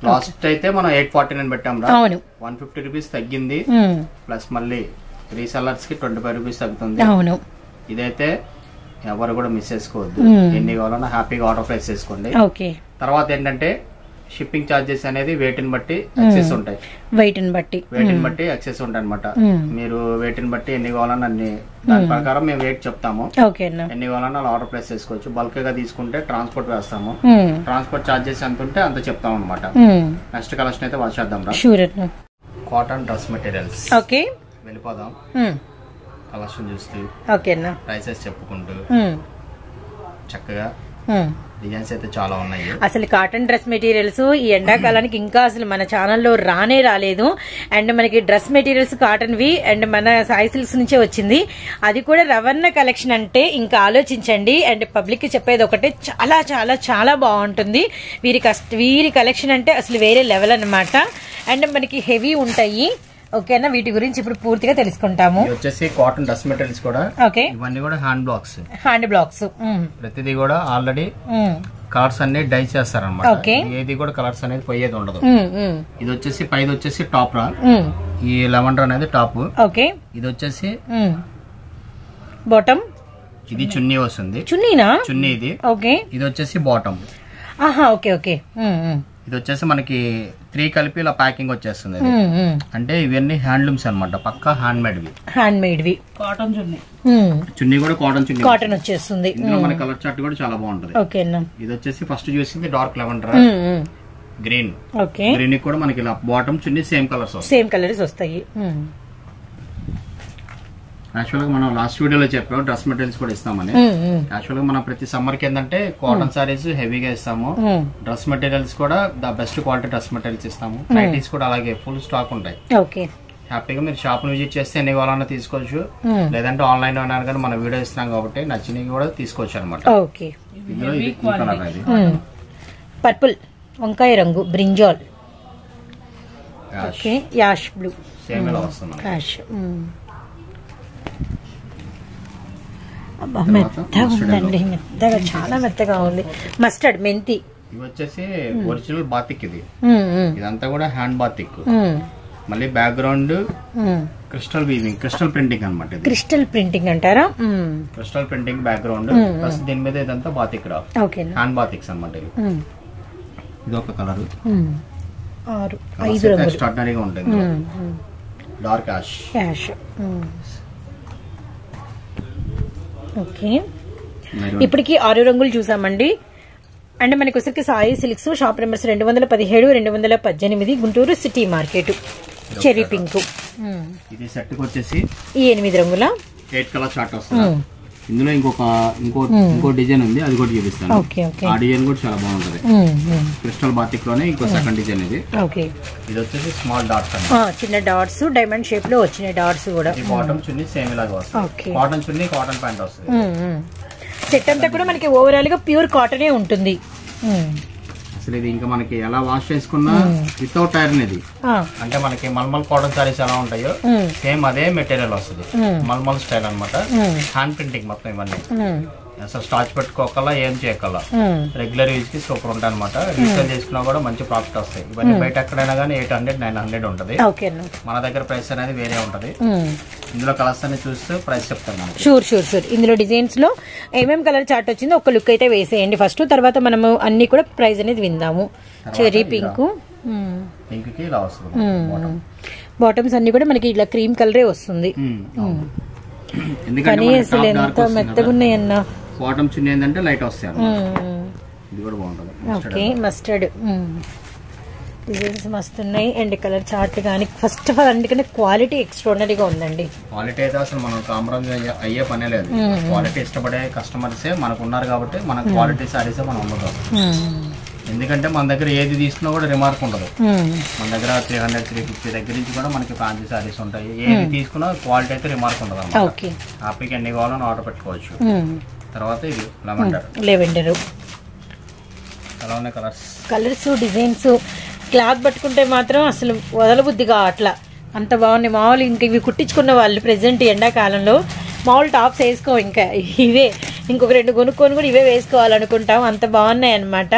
లాస్ట్ అయితే మనం 849 పెట్టాం రా, 150 రూపీస్ తగ్గింది. ప్లస్ మళ్ళీ రీసెల్లర్స్ కి 25 రూపీస్ తగ్గుతుంది. ఇదైతే ఎవరు కూడా మిస్ చేసుకోవద్దు. ఎన్ని కావాలన్నా హ్యాపీగా ఆర్డర్ ప్లేస్ చేసుకోండి. తర్వాత ఏంటంటే షిప్పింగ్ చార్జెస్ అనేది వెయిట్ ని బట్టి ఎక్సెస్ ఉంటాయి. వెయిట్ ని బట్టి ఎక్సెస్ ఉంటాయి అనమాట. మీరు వెయిట్ ని బట్టి ఎన్ని కావాలన్నా అన్ని దాని ప్రకారం మేము వెయిట్ చెప్తాము. ఎన్ని కావాలన్నా అలా ఆర్డర్ ప్లేస్ చేసుకోవచ్చు. బల్క్ గా తీసుకుంటే ట్రాన్స్పోర్ట్ వేస్తాము. ట్రాన్స్పోర్ట్ చార్జెస్ ఎంత ఉంటే అంత చెప్తాం అనమాట. నెక్స్ట్ కలెక్షన్ అయితే వాచ్ చేద్దాం రా. Cotton dress materials. ఓకే, వెళ్ళిపోదాం. కలెక్షన్ చూస్తూ ప్రైసెస్ చెప్పుకుంటూ చక్కగా డిజైన్స్ అయితే చాలా ఉన్నాయి. అసలు కాటన్ డ్రెస్ మెటీరియల్స్ ఈ ఎండాకాలానికి ఇంకా అసలు మన ఛానల్లో రాలేదు. అండ్ మనకి డ్రెస్ మెటీరియల్స్ కాటన్ వి అండ్ మన సాయి సిల్క్స్ నుంచే వచ్చింది. అది కూడా రవణ కలెక్షన్ అంటే ఇంకా ఆలోచించండి. అండ్ పబ్లిక్ కి చెప్పేది ఒకటే, చాలా చాలా చాలా బాగుంటుంది. వీరి కలెక్షన్ అంటే అసలు వేరే లెవెల్ అన్నమాట. అండ్ మనకి హెవీ ఉంటాయి. ఓకేనా, వీటి గురించి ఇప్పుడు పూర్తిగా తెలుసుకుంటాము. వచ్చేసి కాటన్ డ్రెస్ మెటీరియల్స్ కూడా. ఓకే, ఇవన్నీ కూడా హ్యాండ్ బ్లాక్స్. ప్రతిదీ కూడా ఆల్రెడీ కలర్స్ అన్ని డై చేస్తారన్నమాట. ఏది కూడా కలర్స్ అనేది పోయేది ఉండదు. ఇది వచ్చేసి పైది వచ్చేసి టాప్ రా. ఈ లెవెండర్ అనేది టాప్. ఓకే, ఇది వచ్చేసి బాటమ్. ఇది చున్నీ వస్తుంది. చున్నీ ఇది. ఓకే, ఇది వచ్చేసి బాటమ్. Okay okay. ఇది వచ్చేసి మనకి 3 కలిపి ఇలా ప్యాకింగ్ వచ్చేస్తుంది. అంటే ఇవన్నీ హ్యాండ్లూమ్స్ అనమాట, పక్కా హ్యాండ్ మేడ్ వి. కాటన్ చున్నీ కూడా కాటన్ వచ్చేస్తుంది. ఇందులో మన కలర్ చార్ట్ కూడా చాలా బాగుంటది. ఇది వచ్చేసి ఫస్ట్ చూసింది dark lavender green. Okay, green కూడా మనకి ఇలా బాటమ్ చున్నీ సేమ్ కలర్స్ వస్తాయి. యాక్చువల్ గా మనం లాస్ట్ వీడియోలో చెప్పాము డ్రెస్ మెటీరియల్స్ కూడా ఇస్తామని. యాక్చువల్ గా మనం ప్రతి సమ్మర్ కి ఏంటంటే కాటన్ సారీస్ హెవీగా ఇస్తాము. డ్రెస్ మెటీరియల్స్ కూడా the best quality dress materials ఇస్తాము. నైటీస్ కూడా అలాగే ఫుల్ స్టాక్ ఉంటాయి. హ్యాపీగా మీరు షాప్ ని విజిట్ చేస్తే ఎన్ని కావాలన్నా తీసుకోవచ్చు. లేదంటే ఆన్లైన్ లో కానీ మన వీడియో ఇస్తున్నాం కాబట్టి నచ్చినవి కూడా తీసుకోవచ్చు అనమాట. ఇందులో ఇది కలర్ ఇది పర్పుల్ వంకాయ రంగు బ్రింజాల్. యాష్ బ్లూ సేమ్ ఇలా వస్తుంది. మెత్తగా ఉందండి, మెత్తగా చాలా మెత్తగా ఉంది. మస్టర్డ్ మెంతి. ఇవి వచ్చేసి ఒరిజినల్ బాతిక్. ఇదంతా కూడా హ్యాండ్ బాతిక్. మళ్ళీ background crystal weaving, crystal printing అనమాట. క్రిస్టల్ ప్రింటింగ్ అంటారా? క్రిస్టల్ ప్రింటింగ్ బ్యాక్గ్రౌండ్ ప్లస్ దీని మీద ఇదంతా బాతిక్ రా. హ్యాండ్ బాతిక్స్ అనమాట. ఇది ఒక కలర్. 5 ఎక్స్ట్రాడినరీగా ఉంటుంది. Dark ash. ఓకే, ఇప్పటికి 6 రంగులు చూసామండి. అండ్ మనకి వచ్చరికి Sai silks shop numbers 217, 218 Guntur city market. Cherry pink. ఇది సెట్ వచ్చేసి ఈ 8 రంగుల 8 కలర్ చార్ట్ వస్తుంది. ఇందులో ఇంకో డిజైన్ ఉంది, అది కూడా చూపిస్తాను. ఆ డిజైన్ కూడా చాలా బాగుంటది. క్రిస్టల్ బాతిక్ లోనే ఇంకో సెకండ్ డిజైన్ ఇది. ఇది వచ్చేసి స్మాల్ డాట్స్, చిన్న డాట్స్, డైమండ్ షేప్ లో వచ్చిన డాట్స్ కూడా. బాటమ్ చున్నీ సేమ్ ఇలాగా వస్తుంది. కాటన్ చున్నీ, కాటన్ ప్యాంట్ వస్తుంది. సెట్ అంతా కూడా మనకి ఓవరాల్ గా ప్యూర్ కాటనే ఉంటుంది. అసలు ఇది ఇంకా మనకి ఎలా వాష్ చేసుకున్నా వితౌట్ ఐరన్. ఇది అంటే మనకి మల్మల్ కాటన్ సారీస్ ఎలా ఉంటాయో సేమ్ అదే మెటీరియల్ వస్తుంది. మల్మల్ స్టైల్ అనమాట. హ్యాండ్ ప్రింటింగ్ మొత్తం ఇవన్నీ. అసలు స్టార్చ్ పెట్టుకోకల్లా ఏం చేయకల్లా రెగ్యులర్ యూజ్ కి సూపర్ ఉంటాయి అనమాట. రీసేల్ చేసుకున్నా కూడా మంచి ప్రాఫిట్ వస్తాయి. ఇవన్నీ బయట ఎక్కడైనా కానీ 800, 900 ఉంటది. మన దగ్గర ప్రైస్ అనేది వేరే ఉంటది. ఇందులో కలర్స్ అన్ని చూస్తూ ప్రైస్ చెప్తాను. షూర్. ఇందులో డిజైన్స్ లో ఏమేమి కలర్ చార్ట్ వచ్చిందో ఒక లుక్ అయితే వేసేయండి ఫస్ట్. తర్వాత మనము అన్ని కూడా ప్రైస్ అనేది విందాము. చెర్రీ పింక్ కి ఇలా వస్తుంది. బాటమ్స్ అన్ని కూడా మనకి ఇలా క్రీమ్ కలరే వస్తుంది. కానీ అసలు ఎంత మెత్తగా ఉన్నాయన్నా. బాటమ్ చున్నీ ఏంటంటే లైట్ వస్తాయి. ఇది కూడా బాగుంటుంది. ఓకే, మస్టర్డ్ డిజైన్స్ మస్తు ఉన్నాయి. అండ్ కలర్ చార్ట్ కానీ ఫస్ట్ ఆఫ్ ఆల్ అందుకనే క్వాలిటీ ఎక్స్ట్రాడినరీగా ఉందండి. క్వాలిటీ అయితే అసలు మనం కాంప్రమైజ్ అయ్యే పనే లేదు. క్వాలిటీ ఇష్టపడే కస్టమర్సే మనకు ఉన్నారు కాబట్టి మన క్వాలిటీ సారీసే మనం అమ్ముతాం. ఎందుకంటే మన దగ్గర ఏది తీసుకున్నా కూడా రిమార్క్ ఉండదు. మన దగ్గర 300, 350 దగ్గర నుంచి కూడా మనకి ఫ్యాన్సీ సారీస్ ఉంటాయి. ఏది తీసుకున్నా క్వాలిటీ అయితే రిమార్క్ ఉండదు అన్నమాట. హ్యాపీగా ఎన్ని కావాలని ఆర్డర్ పెట్టుకోవచ్చు. తర్వాత ఇది లెవెండర్. ఎలా ఉన్నాయి కలర్స్ డిజైన్స్. క్లాత్ పట్టుకుంటే మాత్రం అసలు వదలబుద్దిగా అట్లా అంత బాగున్నాయి. మామూలు ఇంకా ఇవి కుట్టించుకున్న వాళ్ళు ప్రెసెంట్ ఎండాకాలంలో మామూలు టాప్స్ వేసుకో, ఇంకా ఇవే ఇంకొక 2 కొనుక్కొని కూడా ఇవే వేసుకోవాలనుకుంటాం. అంత బాగున్నాయి అనమాట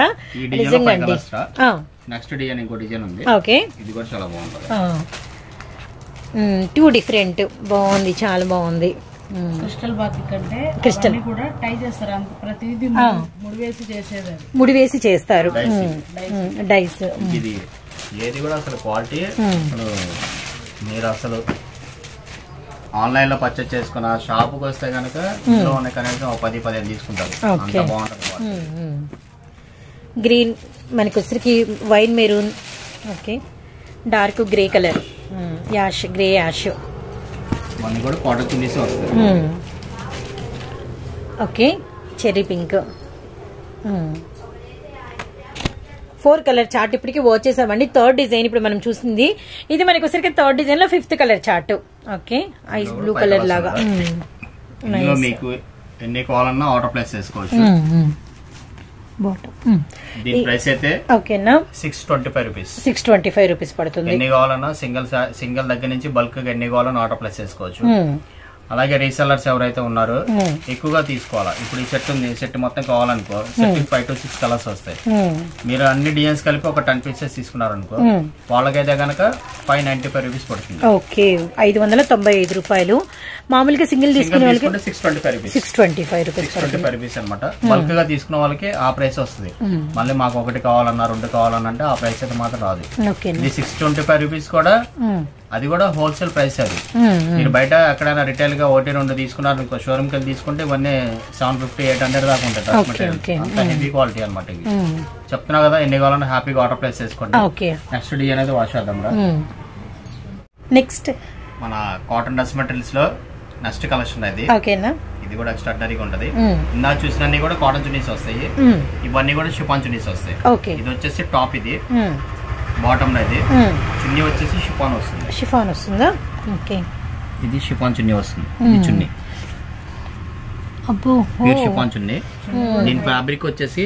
నిజంగా అండి. ఓకే, 2 డిఫరెంట్ బాగుంది, చాలా బాగుంది. క్రిస్టల్ బాత్ కంటే క్రిస్టల్ కూడా టై చేస్తారు, అంత ప్రతిదీ ముడి వేసి చేసేది, ముడి వేసి చేస్తారు డైస్. ఇది ఏది కూడా అసలు క్వాలిటీ అసలు మీరు అసలు ఆన్లైన్ లో పర్చేస్ చేసుకున్న షాపుకి వస్తే కనుక ఇంట్లో ఉన్న కనీసం 10-15 తీసుకుంటారు. అంత బాగుంటుంది. గ్రీన్ మనకి వచ్చరికి wine maroon, okay, dark grey colour, ash grey ash, ఇవన్నీ కూడా కాటన్ చున్నీస్ వస్తాయి. Okay, cherry pink, 4 colour chart ఇప్పటికి వచ్చేసామండి. 3rd డిజైన్ ఇప్పుడు మనం చూసింది. ఇది మనకి వచ్చరికి 3rd డిజైన్ లో 5th colour chart. Okay, ice blue colour లాగా. ఇందులో మీకు ఎన్ని కావాలన్నా ఆర్డర్ ప్లేస్ చేసుకోవచ్చు. దీని ప్రైస్ అయితే ఓకేనా 625 రూపీస్. 625 రూపీస్ పడుతుంది. ఎన్ని కావాలన్నా సింగిల్ దగ్గర నుంచి బల్క్ గా ఎన్ని కావాలన్నా ఆర్డర్ ప్లేస్ చేసుకోవచ్చు. అలాగే రీసెల్లర్స్ ఎవరైతే ఉన్నారో ఎక్కువగా తీసుకోవాలా. ఇప్పుడు ఈ సెట్ ఉంది, సెట్ మొత్తం కావాలనుకో సెట్ 5 to 6 కలర్స్ వస్తాయి. మీరు అన్ని డిజైన్స్ కలిపి ఒక 10 పీసెస్ తీసుకున్నారనుకో వాళ్ళకైతే కనుక 595 రూపీస్ పడుతుంది. ఓకే, 595 రూపాయలు. మామూలుగా సింగిల్ తీసుకునే వాళ్ళకి 625 రూపీస్ అనమాట. బల్క్ గా తీసుకున్న వాళ్ళకి ఆ ప్రైస్ వస్తుంది. మళ్ళీ మాకు 1 కావాలన్నా 2 కావాలన్నా అంటే ఆ ప్రైస్ అయితే మాత్రం రాదు. ఇది 625 రూపీస్ కూడా, అది కూడా హోల్సేల్ ప్రైస్. అది మీరు బయట ఎక్కడైనా రిటైల్ గా 1-2 తీసుకున్నారు ఇంకో షోరూమ్ కి తీసుకుంటే ఇవన్నీ 750-800 దాకా ఉంటాయి. అంత హెవీ క్వాలిటీ అనమాట. ఇవి చెప్తున్నా కదా, ఎన్ని కావాలన్నా హ్యాపీగా ఆర్డర్ ప్లేస్ చేసుకోండి. నెక్స్ట్ డిజైన్ అయితే వాష్ చేద్దాం. నెక్స్ట్ మన కాటన్ డ్రెస్ మెటీరియల్స్ లో నెక్స్ట్ కలెక్షన్ అది. ఓకేనా, ఇది కూడా ఎక్స్ట్రాడనరీగా ఉంటది. ఇందా చూసినన్ని కూడా కాటన్ చున్నీస్ వస్తాయి. ఇవన్నీ కూడా షిఫాన్ చున్నీస్ వస్తాయి. ఇది వచ్చేసి టాప్, ఇది బాటమ్ లో ఇది చున్నీ వచ్చేసి షిఫాన్ వస్తుంది. షిఫాన్ వస్తుందా? ఓకే, ఇది షిఫాన్ చున్నీ వస్తుంది. ఇది చున్నీ ప్యూర్ షిఫాన్ చున్నీ. దీని ఫ్యాబ్రిక్ వచ్చేసి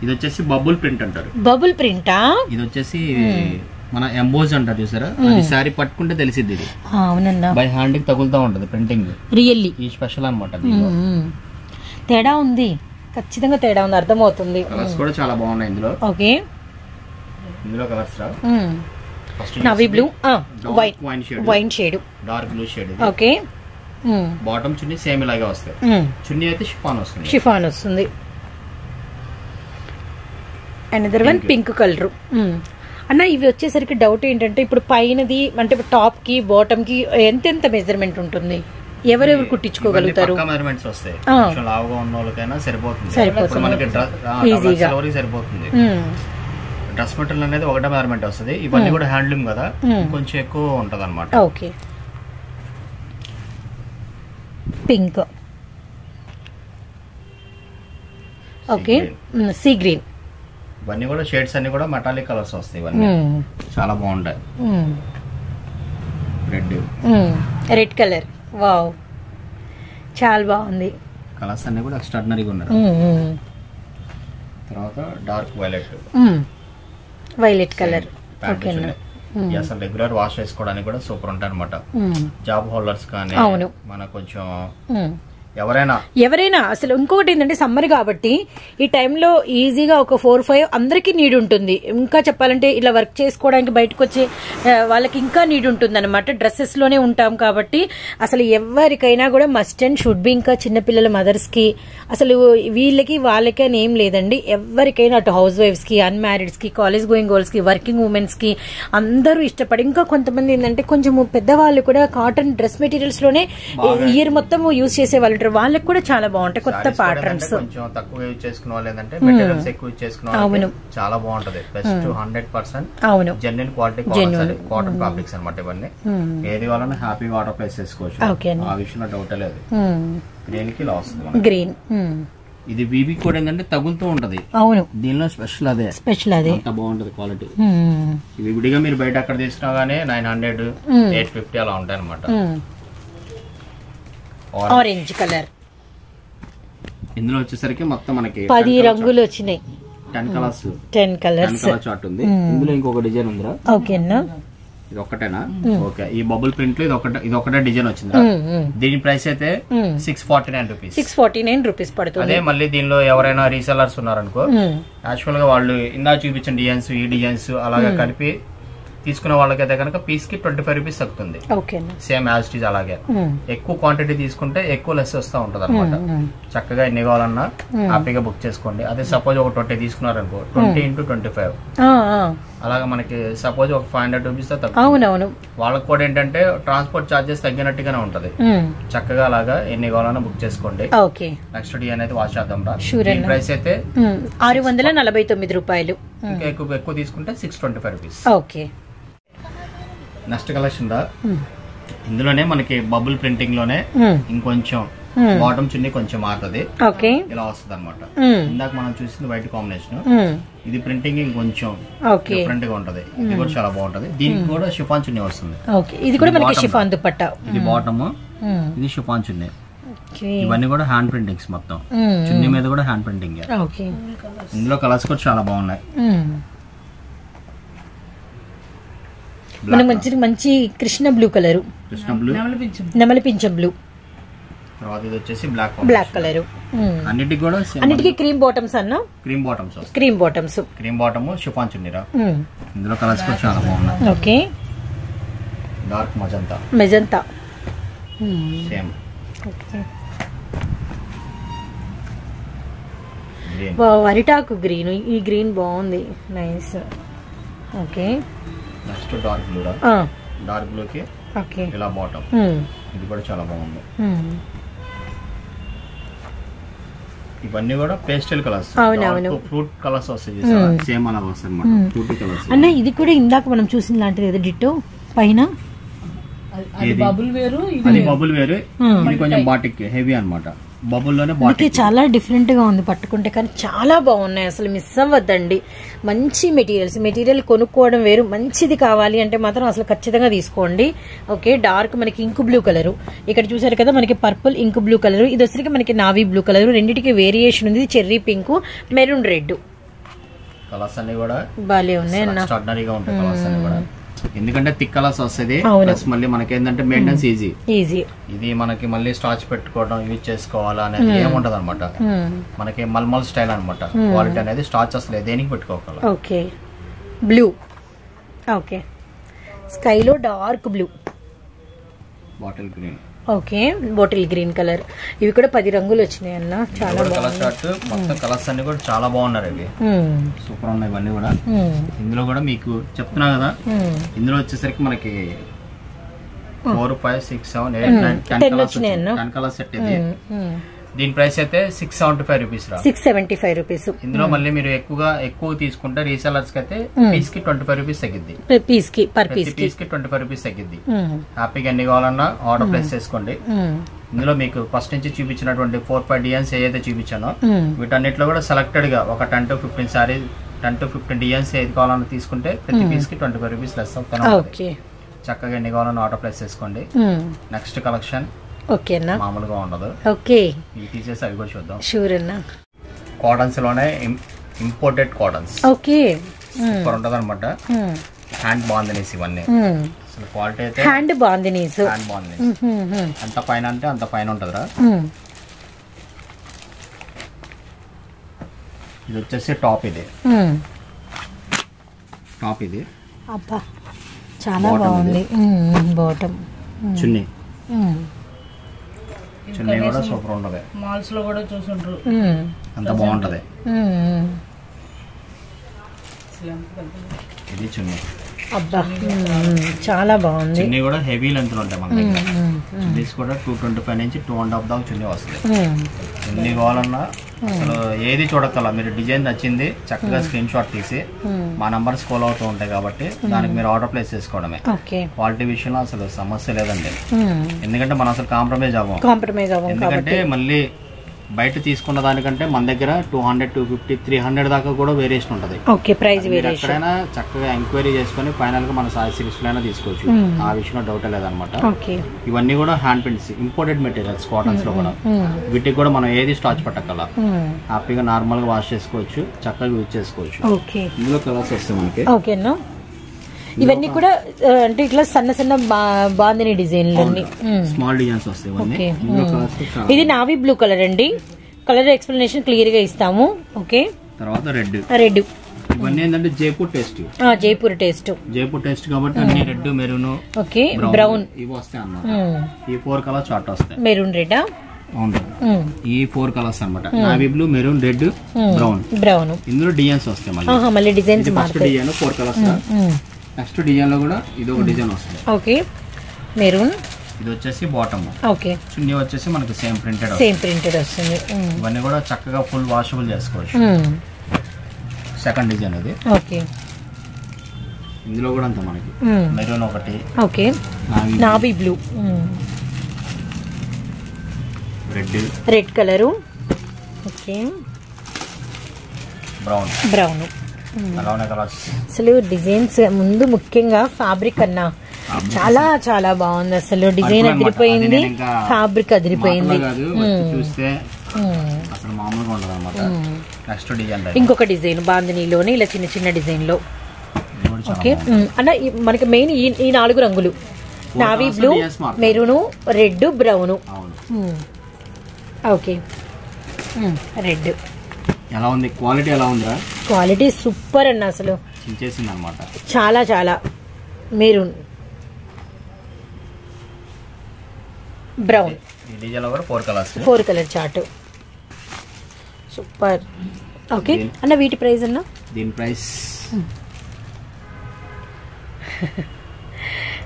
ఇది వచ్చేసి బబుల్ ప్రింట్ అంటారు. బబుల్ ప్రింటా? ఇది వచ్చేసి మన ఎంబోజ్ అంటారు చూసారా, అది శారీ పట్టుకుంటే తెలిసిద్ది. ఇది అవునన్నా, బై హ్యాండ్ కి తగులుతా ఉంటది ప్రింటింగ్. రియల్లీ ఈ స్పెషల్ అనమాట. తేడా ఉంది, ఖచ్చితంగా తేడా ఉంది, అర్థమవుతుంది. కలర్స్ కూడా చాలా బాగున్నాయి ఇందులో. ఓకే, ఇందులో కలర్స్ రా navy blue, wine shade, dark blue shade. Okay, bottom chunni same ఇలాగే వస్తాయి. చున్నీ అయితే షిఫాన్ వస్తుంది. Another one pink colour. అన్న ఇవి వచ్చేసరికి డౌట్ ఏంటంటే ఇప్పుడు పైనది అంటే టాప్ కి బాటమ్ కి ఎంత మెజర్మెంట్ ఉంటుంది? ఎవరెవరు కుట్టించుకోగలుగుతారు? మెజర్మెంట్స్ వస్తాయి. కొంచెం లావుగా ఉన్న వాళ్ళకైనా సరిపోతుంది. మనకి ఈజీగా సరిపోతుంది. డ్రెస్ మెటీరియల్ అనేది ఒకటే మెజర్మెంట్ వస్తుంది. ఇవన్నీ కూడా హ్యాండ్లూమ్ కదా, కొంచెం ఎక్కువ ఉంటది అనమాట. Okay, pink, okay, sea green. ఇవన్నీ కూడా షేడ్స్ అన్ని కూడా మెటాలిక్ కలర్స్ వస్తాయి. ఇవన్నీ చాలా బాగుంటాయి. రెడ్ కలర్, వావ్, చాలా బాగుంది. కలర్స్ అన్ని కూడా ఎక్స్ట్రాడినరీగా ఉన్నాయి. తర్వాత డార్క్ వైలెట్ కలర్. అసలు రెగ్యులర్ వాష్ చేసుకోవడానికి కూడా సూపర్ ఉంటాయి అనమాట. జాబ్ హోల్డర్స్ కానీ మన కొంచెం ఎవరైనా అసలు ఇంకొకటి ఏంటంటే సమ్మర్ కాబట్టి ఈ టైంలో ఈజీగా ఒక 4-5 అందరికీ నీడ్ ఉంటుంది. ఇంకా చెప్పాలంటే ఇలా వర్క్ చేసుకోవడానికి బయటకు వచ్చే వాళ్ళకి ఇంకా నీడ్ ఉంటుంది అనమాట. డ్రెస్సెస్ లోనే ఉంటాం కాబట్టి అసలు ఎవరికైనా కూడా మస్ట్ అండ్ షుడ్ బి. ఇంకా చిన్నపిల్లల మదర్స్ కి అసలు వీళ్ళకి వాళ్ళకి అని ఏం లేదండి. ఎవరికైనా అటు హౌస్ వైఫ్స్ కి, అన్మ్యారీడ్స్ కి, కాలేజ్ గోయింగ్ గర్ల్స్ కి, వర్కింగ్ ఉమెన్స్ కి అందరూ ఇష్టపడి, ఇంకా కొంతమంది ఏంటంటే కొంచెం పెద్దవాళ్ళు కూడా కాటన్ డ్రెస్ మెటీరియల్స్ లోనే ఇయర్ మొత్తం యూజ్ చేసే వాళ్ళు వాళ్ళకి కూడా చాలా బాగుంటాయి కొత్త ప్యాటర్న్స్. కొంచెం తక్కువ యూజ్ చేసుకున్న వాళ్ళు ఏంటంటే మెటీరియల్స్ ఎక్కువ యూజ్ చేసుకున్న వాళ్ళు చాలా బాగుంటది. బెస్ట్ 100% అవును, జెన్యూన్ క్వాలిటీ కాటన్ ఫ్యాబ్రిక్స్ అన్నమాట. ఇవన్నీ ఏది వాళ్ళని హ్యాపీగా ఆర్డర్ ప్లేస్ చేసుకోవచ్చు. ఆ విషయంలో డౌట్ లేదు. గ్రీన్ కి ఇలా వస్తుంది. గ్రీన్ ఇది వీబీ కూడా ఏంటంటే తగులుతూ ఉంటది. అవును, దీనిలో స్పెషల్ అదే అంత బాగుంటది క్వాలిటీ. ఇవి విడిగా మీరు బయట అక్కడ తీసుకున్నా గానీ 900, 850 అలా ఉంటాయి అనమాట. Orange colour. ఇందులో వచ్చేసరికి మొత్తం మనకి 10 రంగులు వచ్చినాయి. 10 కలర్స్ చార్ట్ ఉంది. ఇందులో ఇంకొక డిజైన్ ఉందిరా. ఓకేనా, ఇది ఒక్కటేనా? ఓకే, ఈ బబుల్ ప్రింట్ లో ఇది ఒకటే డిజైన్ వచ్చింది. దీని ప్రైస్ అయితే 649 రూపీస్ పడుతుంది. అదే మళ్ళీ దీనిలో ఎవరైనా రీసెల్లర్స్ ఉన్నారనుకో, యాక్చువల్ గా వాళ్ళు ఇందా చూపించిన డిజైన్స్, ఈ డిజైన్స్ అలాగే కలిపి తీసుకునే వాళ్ళకైతే కనుక పీస్ కి 25 రూపీస్ తగ్గుతుంది. సేమ్ యాజ్ ఇట్ ఈజ్ అలాగే. ఎక్కువ క్వాంటిటీ తీసుకుంటే ఎక్కువ లెస్ వస్తూ ఉంటది అనమాట. చక్కగా ఎన్ని కావాలన్నా హ్యాపీగా బుక్ చేసుకోండి. అదే సపోజ్ ఒక 20 తీసుకున్నారనుకో 20 × 25 అలాగా మనకి సపోజ్ ఒక 500 రూపీస్ తగ్గుతుంది. వాళ్ళకి కూడా ఏంటంటే ట్రాన్స్పోర్ట్ చార్జెస్ తగ్గినట్టుగానే ఉంటది. చక్కగా అలాగా ఎన్ని కావాలన్నా బుక్ చేసుకోండి. నెక్స్ట్ డిజైన్ అయితే వాచ్ చేద్దాం రా. ప్రైస్ అయితే 649 రూపాయలు. ఇంకా ఎక్కువ తీసుకుంటే 625 రూపీస్. నెక్స్ట్ కలెక్షన్ రా. ఇందులోనే మనకి బబుల్ ప్రింటింగ్ లోనే ఇంకొంచెం బాటమ్ చున్నీ కొంచెం మారుతుంది. ఇలా వస్తుంది అనమాట. ఇందాక మనం చూసింది వైట్ కాంబినేషన్, ఇది ప్రింటింగ్ ఇంకొంచెం డిఫరెంట్ గా ఉంటది. ఇది కూడా చాలా బాగుంటది. దీనికి కూడా షిఫాన్ చున్నీ వస్తుంది. ఇది కూడా మనకి షిఫాన్ దుపట్టా. ఇది బాటమ్, ఇది షిఫాన్ చున్నీ. ఇవన్నీ కూడా హ్యాండ్ ప్రింటింగ్స్ మొత్తం. చున్నీ మీద కూడా హ్యాండ్ ప్రింటింగ్. ఇందులో కలర్స్ కూడా చాలా బాగున్నాయి. మనకు మంచి కృష్ణ బ్లూ కలర్, నెమలి పింఛం బ్లూ. తర్వాత ఇది వచ్చేసి బ్లాక్ కలర్. అన్నిటికీ క్రీమ్ బాటమ్స్ అన్న. Cream bottoms cream bottom chiffon చున్నీరా. ఇందులో కలర్స్ కూడా చాలా బాగున్నాయి. Dark magenta same. అరిటాకు గ్రీన్. ఈ గ్రీన్ బాగుంది, nice. Next dark blue. Dark blue కి ఇలా బాటమ్. ఇది కూడా చాలా బాగుంది. ఇవన్నీ కూడా పేస్టల్ కలర్స్, ఫ్రూట్ కలర్స్ వస్తాయి. సేమ్ అలా వస్తాయి అన్నమాట. ఫ్రూట్ కలర్స్ అన్న. ఇది కూడా ఇందాక మనం చూసిన లాంటిది కదా డిట్టో పైన. బబుల్ వేరు, ఇది కొంచెం బాటిక్ హెవీ అన్నమాట. బబుల్లోనే బాటిక్ చాలా డిఫరెంట్ గా ఉంది పట్టుకుంటే, కానీ చాలా బాగున్నాయి. అసలు మిస్ అవ్వద్దండి. మంచి మెటీరియల్ కొనుక్కోవడం వేరు. మంచిది కావాలి అంటే మాత్రం అసలు ఖచ్చితంగా తీసుకోండి. డార్క్ మనకి ఇంక్ బ్లూ కలర్. ఇక్కడ చూసారు కదా మనకి పర్పుల్ ఇంక్ బ్లూ కలర్. ఇది వచ్చరికి మనకి నావీ బ్లూ కలర్. రెండింటికి వేరియేషన్ ఉంది. Cherry pink, maroon red. Colours అన్ని కూడా బాలే ఉన్నాయి అన్న. ఎక్స్ట్రార్డినరీగా ఉంటాయి కలర్స్ అన్ని కూడా. ఎందుకంటే థిక్ కలర్స్ వస్తుంది. ప్లస్ మళ్ళీ మనకి ఏంటంటే మెయింటెనెన్స్ ఈజీ. ఇది మనకి మళ్ళీ స్టార్చ్ పెట్టుకోవడం, యూజ్ చేసుకోవాలా అనేది ఏముంటది అనమాట. మనకి మల్మల్ స్టైల్ అనమాట. క్వాలిటీ అనేది స్టార్చ్ అసలు దేనికి పెట్టుకోవాలి. బ్లూ. స్కైలో dark blue, bottle green. Bottle green colour. ఇవి కూడా 10 రంగులు వచ్చినాయి అన్న. చాలా కలర్ చార్ట్ మొత్తం కలర్స్ అన్ని కూడా చాలా బాగున్నారు. ఇవి సూపర్ ఉన్నాయి ఇవన్నీ కూడా. ఇందులో కూడా మీకు చెప్తున్నా కదా, ఇందులో వచ్చేసరికి మనకి 4, 5, 6, 7, 8, 9, 10 కలర్స్ సెట్. ఇది దీని ప్రైస్ అయితే 675 రూపీస్ రా. 675 రూపీస్. ఇందులో మళ్ళీ మీరు ఎక్కువ తీసుకుంటే రీసెలర్స్ కి అయితే పీస్ కి 25 రూపీస్ తగ్గిద్ది. పీస్ కి 25 రూపీస్ తగ్గిద్ది. హ్యాపీగా ఎన్ని కావాలన్నా ఆర్డర్ ప్లేస్ చేసుకోండి. ఇందులో మీకు ఫస్ట్ నుంచి చూపించినటువంటి 4-5 డిజైన్స్ ఏదైతే చూపించానో వీటన్నిటిలో కూడా సెలెక్టెడ్ గా ఒక 10 to 15 సారీ 10 to 15 డిజైన్స్ ఏది కావాలన్నా తీసుకుంటే ప్రతి పీస్ కి 25 రూపీస్ లెస్ అవుతాయి. చక్కగా ఎన్ని కావాలన్నా ఆర్డర్ ప్లేస్ చేసుకోండి. నెక్స్ట్ కలెక్షన్ మామూలుగా ఉండదు. ఇవి తీసేసి అవి కూడా చూద్దాం. కాటన్స్ లోనే ఇంపోర్టెడ్ కాటన్స్ సూపర్ ఉంటది అనమాట. హ్యాండ్ బాందినీస్ ఇవన్నీ. అసలు క్వాలిటీ అయితే హ్యాండ్ బాందినీస్ అంత పైన అంటే అంత పైన ఉంటదిరా. ఇది వచ్చేసి టాప్. ఇది చాలా బాగుంది. బాటమ్ చున్నీ కూడా సూపర్ ఉంటది. మాల్స్ లో కూడా చూసుంటారు, అంత బాగుంటది. ఇది చున్నీ. చాలా బాగుంది. చున్నీ కూడా హెవీ లెంత్ లో ఉంటాయి మన దగ్గర. చున్నీస్ కూడా 225 నుంచి 2.5 దాకా చున్నీ వస్తుంది. ఎన్ని కావాలన్నా అసలు ఏది చూడక్కల. మీరు డిజైన్ నచ్చింది చక్కగా స్క్రీన్ షాట్ తీసి మా నంబర్స్ ఫాలో అవుతూ ఉంటాయి కాబట్టి దానికి మీరు ఆర్డర్ ప్లేస్ చేసుకోవడమే. క్వాలిటీ విషయంలో అసలు సమస్య లేదండి. ఎందుకంటే మనం అసలు కాంప్రమైజ్ అవ్వం. ఎందుకంటే మళ్ళీ బయట తీసుకున్న దానికంటే మన దగ్గర 200, 250, 300 దాకా కూడా వేరియేషన్ ఉంటది. ఎక్కడైనా చక్కగా ఎంక్వైరీ చేసుకుని ఫైనల్ గా మన సాయి సిరీస్ లో తీసుకోవచ్చు. ఆ విషయంలో డౌట్ లేదనమాట. ఇవన్నీ కూడా hand prints, imported materials cottons లో కూడా. వీటికి కూడా మనం ఏది స్టార్చ్ పట్టకల హ్యాపీగా నార్మల్ గా వాష్ చేసుకోవచ్చు, చక్కగా యూజ్ చేసుకోవచ్చు. ఇందులో కలర్స్ వస్తాయి మనకి. ఇవన్నీ కూడా అంటే ఇట్లా సన్న బాందిని డిజైన్లు, స్మాల్ డిజైన్స్ వస్తాయి. ఇది నావీ బ్లూ కలర్ అండి. కలర్ ఎక్స్ప్లెనేషన్ క్లియర్ గా ఇస్తాము. తర్వాత రెడ్. ఇవన్నీ ఏంటంటే జైపూర్ టేస్ట్ కాబట్టి అన్ని రెడ్ మెరూన్ ఓకే బ్రౌన్ ఇవి వస్తాయి అన్నమాట. ఈ 4 కలర్ చార్ట్ వస్తాయి. మెరూన్ రెడ్ అవును, ఈ 4 కలర్స్ అన్నమాట. Navy blue, maroon, red, brown. ఇందులో డిజైన్స్ వస్తాయి మళ్ళీ designs. First design 4 colours. Next design లో కూడా ఇది ఒక డిజైన్ వస్తుంది. Okay maroon. ఇది వచ్చేసి బాటమ్. ఓకే చున్నీ వచ్చేసి మనకి సేమ్ ప్రింటెడ్ వస్తుంది. ఇవన్నీ కూడా చక్కగా ఫుల్ వాషబుల్ చేసుకోవచ్చు. సెకండ్ డిజైన్ ఇది. ఓకే ఇందులో కూడా అంత మనకి మెరూన్ ఒకటి. Okay navy blue, red colour. Okay brown. అసలు డిజైన్స్ ముందు ముఖ్యంగా ఫ్యాబ్రిక్ అన్నా చాలా చాలా బాగుంది. అసలు డిజైన్ అదిరిపోయింది, ఫ్యాబ్రిక్ అదిరిపోయింది. ఇంకొక డిజైన్ బాందినీలోనే ఇలా చిన్న చిన్న డిజైన్ లో. ఓకే అన్న మనకి మెయిన్ ఈ 4 రంగులు navy blue, maroon, red, brown. Okay red ఎలా ఉంది? క్వాలిటీ ఎలా ఉందా? క్వాలిటీ సూపర్ అన్న, అసలు చించేసింది అన్నమాట. చాలా చాలా. మెరూన్, బ్రౌన్, ఈ డిజైన్ లో కూడా 4 colours. 4 colour chart super. Okay అన్న వీటి ప్రైస్ అన్న? దీని ప్రైస్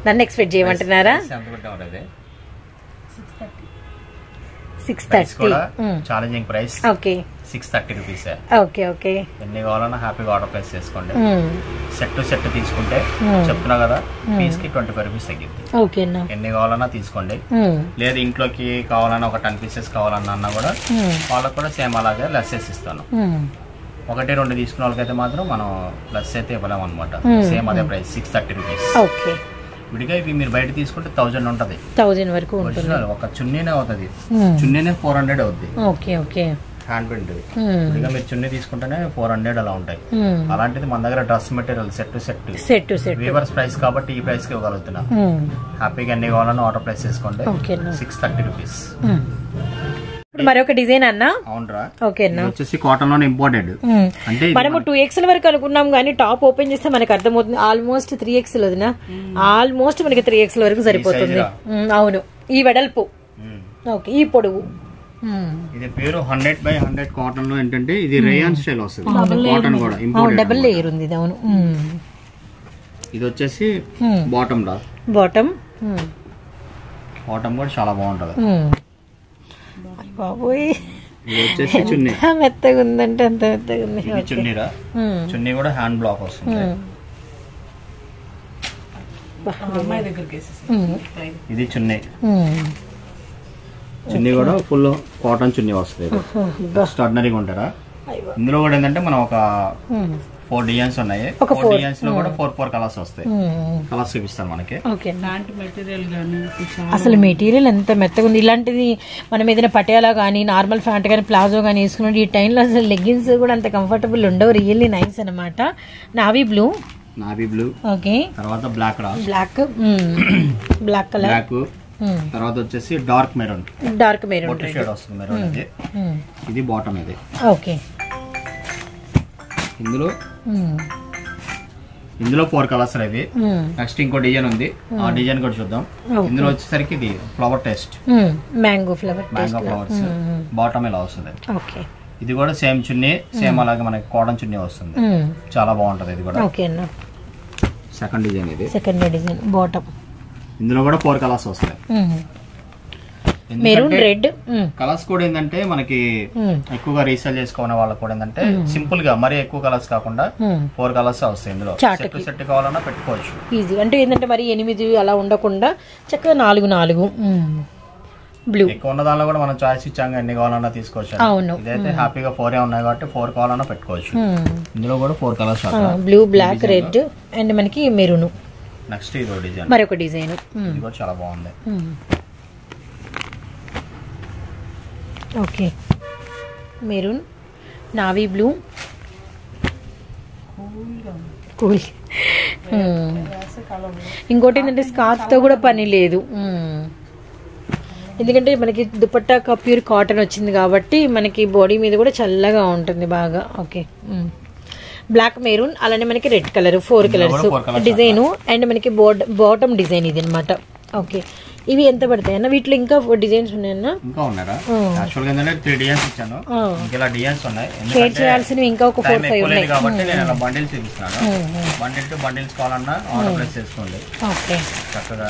నన్ను ఎక్స్పెక్ట్ చేయమంటున్నారా? 630. Challenging price. Okay 630 rupees. Okay okay ఎన్ని కావాలన్నా హ్యాపీగా ఆర్డర్ ప్లేస్ చేసుకోండి. సెట్ టు సెట్ తీసుకుంటే చెప్తున్నా కదా, పీస్ కి 25 రూపీస్ తగ్గింది. ఎన్ని కావాలన్నా తీసుకోండి. లేదు ఇంట్లోకి కావాలన్నా ఒక 10 పీసెస్ కావాలన్నా కూడా వాళ్ళకి కూడా సేమ్ అలాగే లెస్సెస్ ఇస్తాను. 1-2 తీసుకున్న వాళ్ళకైతే మాత్రం మనం ప్లస్ అయితే ఇవ్వలేము అనమాట. సేమ్ అదే ప్రైస్ 630 రూపీస్. ఓకే విడిగా ఇవి మీరు బయట తీసుకుంటే 1000 ఉంటది. 1000 వరకు ఉంటుంది. ఒక చున్నీనే అవుతుంది. చున్నీనే 400 అవుద్ది. Okay okay hand print. విడిగా మీరు చున్నీ తీసుకుంటేనే 400 అలా ఉంటాయి. అలాంటిది మన దగ్గర dress material set to set weavers price కాబట్టి ఈ ప్రైస్ కి ఇవ్వగలుగుతున్నా. హ్యాపీగా ఎన్ని కావాలన్నా ఆర్డర్ ప్లేస్ చేసుకోండి. 630 రూపీస్. మరొక డిజైన్ అన్న. అవునరా. ఓకే అన్న వచ్చేసి కాటన్ లోనే ఇంపోర్టెడ్. అంటే మనము 2XL వరకు అనుకున్నాం కానీ టాప్ ఓపెన్ చేస్తే మనకు అర్థమవుతుంది ఆల్మోస్ట్ 3XL వదినా. ఆల్మోస్ట్ మనకి 3XL వరకు సరిపోతుంది. అవును ఈ వెడల్పు. ఓకే ఈ పొడవు. ఇది పేరు 100/100 కాటన్ లో ఏంటంటే ఇది రేయాన్ స్టైల్ వస్తుంది. కాటన్ కూడా ఇంపోర్టెడ్. డబుల్ లేయర్ ఉంది ఇది. అవును ఇది వచ్చేసి బాటమ్ రా. బాటమ్ కూడా చాలా బాగుంటది. బాబోయ్ ఇది వచ్చేసి చున్నీ. మెత్తగా ఉందంటే అంత మెత్తగా ఉంది. ఇది చున్నీరా. చున్నీ కూడా హ్యాండ్ బ్లాక్ వస్తుంది. ఇది చున్నీ. చున్నీ కూడా ఫుల్ కాటన్ చున్నీ వస్తుంది. ఎక్స్ట్రాడినరీగా ఉంటారా. ఇందులో కూడా ఏంటంటే మనం ఒక 4 డిజైన్స్ ఉన్నాయి. 4 డిజైన్స్ లో కూడా 4 కలర్స్ వస్తాయి. కలర్స్ చూపిస్తాను మనకి. అసలు మెటీరియల్ ఎంత మెత్తగా ఉంది. ఇలాంటిది మనం ఏదైనా పటియాలా కానీ నార్మల్ ప్యాంట్ కానీ ప్లాజో కానీ వేసుకున్నట్టు ఈ టైంలో అసలు లెగ్గిన్స్ కూడా అంత కంఫర్టబుల్ ఉండవు. రియల్లీ నైస్ అనమాట. Navy blue. ఓకే తర్వాత బ్లాక్ కలర్. బ్లాక్ తర్వాత వచ్చేసి డార్క్ మెరూన్ షేడ్ వస్తుంది. మెరూన్ ఇది బాటమ్. ఇది ఓకే. ఇందులో 4 కలర్స్ అవి. నెక్స్ట్ ఇంకో డిజైన్ ఉంది. ఆ డిజైన్ కూడా చూద్దాం. ఇందులో వచ్చేసరికి ఇది flower taste. Mango flowers. Bottom ఇలా వస్తుంది. ఇది కూడా సేమ్ చున్నీ. సేమ్ అలాగే మనకి కాటన్ చున్నీ వస్తుంది. చాలా బాగుంటది. ఇది కూడా సెకండ్ డిజైన్ బాటమ్. ఇందులో కూడా 4 కలర్స్ వస్తాయి. మెరూన్ రెడ్ కలర్స్ కూడా ఏంటంటే మనకి ఎక్కువగా రీసేల్ చేసుకునే వాళ్ళకి కూడా ఏంటంటే సింపుల్ గా మరీ ఎక్కువ కలర్స్ కాకుండా 4 కలర్స్ వస్తాయి. ఇందులో సెట్ కావాలన్నా పెట్టుకోవచ్చు ఈజీ. అంటే ఏంటంటే మరి 8 అలా ఉండకుండా చక్కగా 4 బ్లూ. ఎక్కువ ఉన్న దానిలో కూడా మనం చాయిస్ ఇచ్చాము. ఎన్ని కావాలన్నా తీసుకోవచ్చు. ఇదైతే హ్యాపీగా 4 ఉన్నాయి కాబట్టి 4 కావాలన్నా పెట్టుకోవచ్చు. ఇందులో కూడా 4 colours. Blue, black, red and మనకి మెరూన్. నెక్స్ట్ ఇదో డిజైన్. మరొక డిజైన్. ఇది కూడా చాలా బాగుంది. Okay maroon, navy blue, cool. ఇంకోటి ఏంటంటే స్కార్ఫ్ తో కూడా పని లేదు. ఎందుకంటే మనకి దుపట్టా ప్యూర్ కాటన్ వచ్చింది కాబట్టి మనకి బాడీ మీద కూడా చల్లగా ఉంటుంది బాగా. ఓకే బ్లాక్ మెరూన్, అలానే మనకి red colour, 4 colours design. And మనకి బాటమ్ డిజైన్ ఇది అనమాట. ఓకే, ఇవి ఎంత పడతాయి అన్న? వీటిలో ఇంకా డిజైన్స్ ఉన్నాయన్నా? ఇంకా ఉన్నారా? యాక్చువల్ గా ఏంటంటే 3 డిజైన్స్ ఇచ్చాను, ఇంకా డిజైన్స్ ఉన్నాయి. షేర్ చేయాల్సినవి ఇంకా ఒక 4-5 ఉన్నాయి కాబట్టి నేను అలా బండిల్స్ చూపిస్తున్నాను. బండిల్ టు బండిల్స్ కావాలన్నా ఆర్డర్ ప్లేస్ చేసుకోండి. ఓకే, చక్కగా.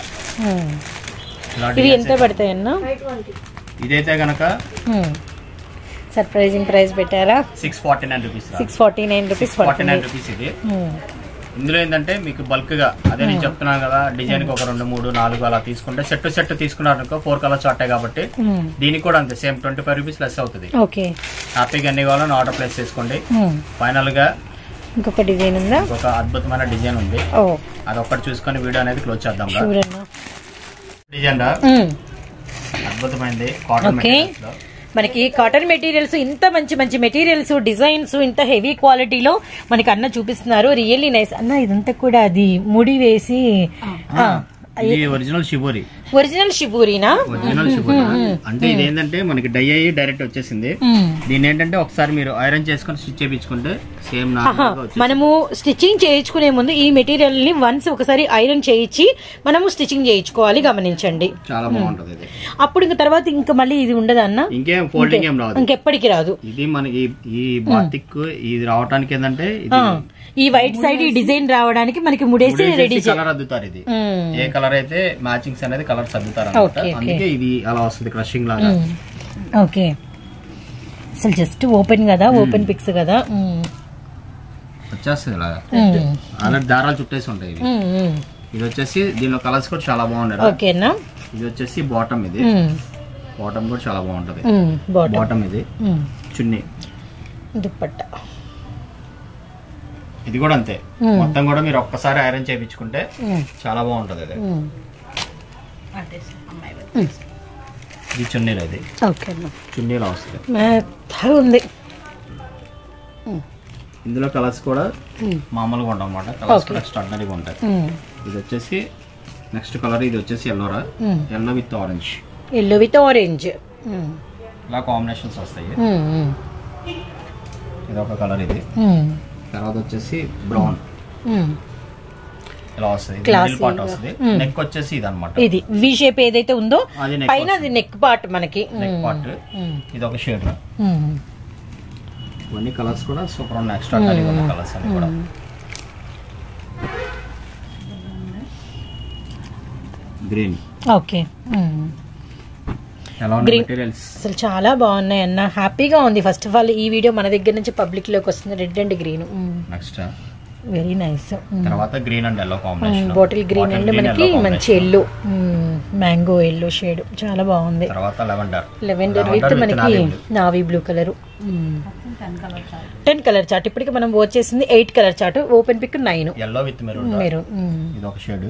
ఇవి ఎంత పడతాయి అన్న? ఇదైతే గనక సర్ప్రైజింగ్ ప్రైస్ పెట్టారా? 649 రూపీస్. 649 రూపీస్ పడుతుంది. ఇది ఇందులో ఏంటంటే మీకు బల్క్ గా అదే నేను చెప్తున్నాను కదా, డిజైన్ కి ఒక 2, 3, 4 అలా తీసుకుంటే సెట్ తీసుకున్నారనుకో 4 కలర్స్ చార్టే కాబట్టి దీనికి కూడా అంతే సేమ్ 25 రూపీస్ లెస్ అవుతుంది. ఓకే, హ్యాపీగా ఎన్ని కావాలని ఆర్డర్ ప్లేస్ చేసుకోండి. ఫైనల్ గా ఇంకొక డిజైన్ ఉందా? ఒక అద్భుతమైన డిజైన్ ఉంది, అది ఒక్కటి చూసుకొని వీడియో అనేది క్లోజ్ చేద్దాం. డిజైన్ రా అద్భుతమైంది కాటన్ మెటీరియల్స్ లో. మనకి కాటన్ మెటీరియల్స్, ఇంత మంచి మంచి మెటీరియల్స్, డిజైన్స్ ఇంత హెవీ క్వాలిటీలో మనకి అన్న చూపిస్తున్నారు. రియల్లీ నైస్ అన్న. ఇదంతా కూడా అది ముడి వేసి ఒరిజినల్ షిబోరి. ఒరిజినల్ షిబూరినా? ఒరిజినల్ షిబోరి అంటే ఇది ఏంటంటే మనకి డై అయ్యి డైరెక్ట్ వచ్చేసింది. దీని ఏంటంటే ఒకసారి మీరు ఐరన్ చేసుకుని స్టిచ్ చేయించుకుంటే సేమ్. మనము స్టిచ్చింగ్ చేయించుకునే ముందు ఈ మెటీరియల్ ని వన్స్ ఒకసారి ఐరన్ చేయించి మనము స్టిచ్చింగ్ చేయించుకోవాలి, గమనించండి. చాలా బాగుంటది. అప్పుడు ఇంకా తర్వాత ఇంకా మళ్ళీ ఇది ఉండదు అన్న, ఇంకేం ఫోల్డింగ్ ఏం రాదు, ఇంకెప్పటికి రాదు. ఇది మనకి ఈ బాతిక్ ఇది రావడానికి ఏంటంటే ఈ వైట్ సైడ్ ఈ డిజైన్ రావడానికి మనకి ముడేసి రెడీ కలర్ అద్దుతారు. ఇది ఏ కలర్ అయితే మ్యాచింగ్స్ అనేది కలర్స్ అద్దుతారు, అందుకే ఇది అలా వస్తుంది క్రషింగ్ లాగా. ఓకే, అసలు జస్ట్ ఓపెన్ కదా, ఓపెన్ పిక్స్ కదా, వచ్చేస్తుంది ఇలాగా. అలాంటి దారాలు చుట్టేసి ఉంటాయి. ఇది వచ్చేసి దీనిలో కలర్స్ కూడా చాలా బాగున్నాయి. ఓకేనా? ఇది వచ్చేసి బాటమ్. ఇది బాటమ్ కూడా చాలా బాగుంటది. బాటమ్ ఇది చున్నీ, దుప్పట్టా ఇది కూడా అంతే. మొత్తం కూడా మీరు ఒక్కసారి ఐరన్ చేయించుకుంటే చాలా బాగుంటది. అది ఇది చున్నీలో, ఇది చున్నీలో వస్తుంది. ఇందులో కలర్స్ కూడా మామూలుగా ఉంటాయి అన్నమాట. కలర్స్ కూడా ఎక్స్ట్రాడినరీగా ఉంటాయి. ఇది వచ్చేసి నెక్స్ట్ కలర్, ఇది వచ్చేసి Ellora, yellow with orange. Yellow with orange ఇలా కాంబినేషన్స్ వస్తాయి. ఇది ఒక కలర్. ఇది తర్వాత వచ్చేసి బ్రౌన్ ఇలా వస్తుంది. మిడిల్ పార్ట్ వస్తుంది. నెక్ వచ్చేసి ఇది అన్నమాట. ఇది వి షేప్ ఏదైతే ఉందో పైన అది నెక్ పార్ట్ మనకి. నెక్ పార్ట్ ఇది ఒక షేడ్. ఇవన్నీ కలర్స్ కూడా సూపర్ ఉన్నాయి. ఎక్స్ట్రాడినరీ ఉన్న కలర్స్ అన్ని కూడా. గ్రీన్. ఓకే, మెటీరియల్స్ అసలు చాలా బాగున్నాయి అన్న. హ్యాపీగా ఉంది. ఫస్ట్ ఆఫ్ ఆల్ ఈ వీడియో మన దగ్గర నుంచి పబ్లిక్ లోకి వస్తుంది. Red and green, next very nice. తర్వాత green and yellow combination, bottle green and మనకి మంచి ఎల్లో, మ్యాంగో ఎల్లో షేడ్ చాలా బాగుంది. తర్వాత లెవెండర్ విత్ మనకి navy blue colour. 10 colour chart. ఇప్పటికి మనం వచ్చేసింది 8 colour chart. Open pick 9. Yellow with maroon. ఇది ఒక షేడ్.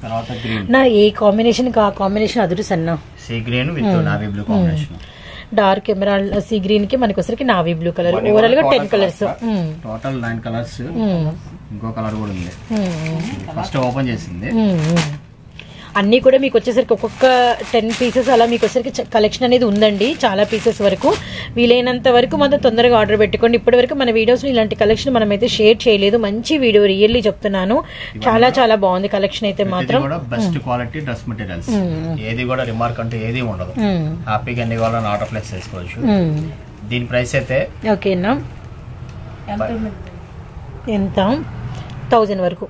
తర్వాత గ్రీన్. నా ఏ కాంబినేషన్ ఆ కాంబినేషన్ అదురుస్ అన్న. Sea green with navy blue combination. Dark emerald sea green కి మనకి వచ్చరికి నావీ బ్లూ కలర్. ఓవరాల్ గా 10 కలర్స్. Total 9 colours. ఇంకో కలర్ కూడా ఉంది, ఫస్ట్ ఓపెన్ చేసింది. అన్నీ కూడా మీకు వచ్చేసరికి ఒక్కొక్క 10 పీసెస్ అలా మీకు వచ్చేసరికి కలెక్షన్ అనేది ఉందండి. చాలా పీసెస్ వరకు. వీలైనంత వరకు మాత్రం తొందరగా ఆర్డర్ పెట్టుకోండి. ఇప్పటి వరకు మన వీడియోస్ లో ఇలాంటి కలెక్షన్ మనం అయితే షేర్ చేయలేదు. మంచి వీడియో, రియల్లీ చెప్తున్నాను. చాలా చాలా బాగుంది కలెక్షన్ అయితే మాత్రం. బెస్ట్ క్వాలిటీ డ్రెస్ మెటీరియల్స్, ఏది కూడా రిమార్క్ అంటే ఏది ఉండదు. హ్యాపీగా ఎన్ని కావాలని ఆర్డర్ ప్లేస్ చేసుకోవచ్చు. దీని ప్రైస్ అయితే ఓకేనా ఎంత? 1000 వరకు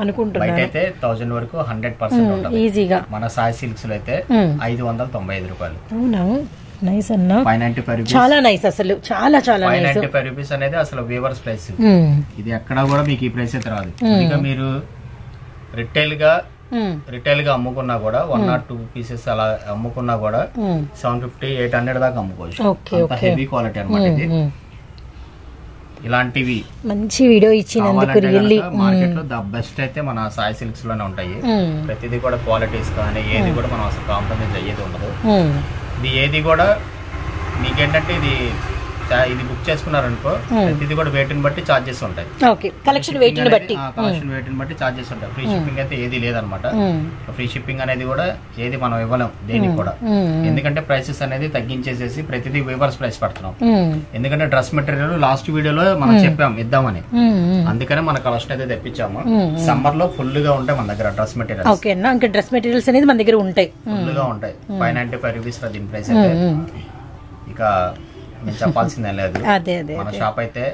అనుకుంటున్నాను. అయితే 1000 వరకు 100% ఉంటుంది ఈజీగా. మన సాయి సిల్క్స్ లో అయితే 595 రూపాయలు. అవునా, నైస్ అన్న. 595 రూపీస్. చాలా నైస్ అసలు, చాలా చాలా నైస్. 595 రూపీస్ అనేది అసలు వీవర్స్ ప్రైస్. ఇది ఎక్కడ కూడా మీకు ఈ ప్రైస్ అయితే రాదు. ఇంకా మీరు రిటైల్ గా అమ్ముకున్నా కూడా 1 or 2 పీసెస్ అలా అమ్ముకున్నా కూడా 750, 800 దాకా అమ్ముకోవచ్చు. హెవీ క్వాలిటీ అన్నమాట ఇది. ఇలాంటివి మంచి వీడియో ఇచ్చినందుకు రియల్లీ మార్కెట్ లో ద బెస్ట్ అయితే మన సాయి సిల్క్స్ లోనే ఉంటాయి. ప్రతిదీ కూడా క్వాలిటీస్ కానీ ఏది కూడా మనం అసలు కాంప్రమైజ్ అయ్యేది ఉండదు. ఇది ఏది కూడా మీకేంటంటే ఇది ఇది బుక్ చేసుకున్నారనుకో ఇది కూడా వెయిట్ ని బట్టి చార్జెస్ ఉంటాయి. ఓకే, కలెక్షన్ వెయిట్ ని బట్టి చార్జెస్ ఉంటాయి. ఫ్రీ షిప్పింగ్ అయితే ఏది లేదనమాట. ఫ్రీ షిప్పింగ్ అనేది కూడా ఏది మనం ఇవ్వలేం దేనికి కూడా, ఎందుకంటే ప్రైసెస్ అనేది తగ్గించేసేసి ప్రతిదీ వేవర్స్ ప్రైస్ పెడుతున్నాం. ఎందుకంటే డ్రెస్ మెటీరియల్ లాస్ట్ వీడియోలో మనం చెప్పాం ఇద్దామని, అందుకనే మన కలెక్షన్ అయితే తెప్పించాము. సమ్మర్ లో ఫుల్ గా ఉంటాయి మన దగ్గర డ్రెస్ మెటీరియల్. ఓకేనా, ఇంకా డ్రెస్ మెటీరియల్స్ అనేది మన దగ్గర ఉంటాయి, ఫుల్ గా ఉంటాయి. 595 రూపీస్ దీని ప్రైస్ అయితే ఇక నేను చెప్పాల్సిందే లేదు. మన షాప్ అయితే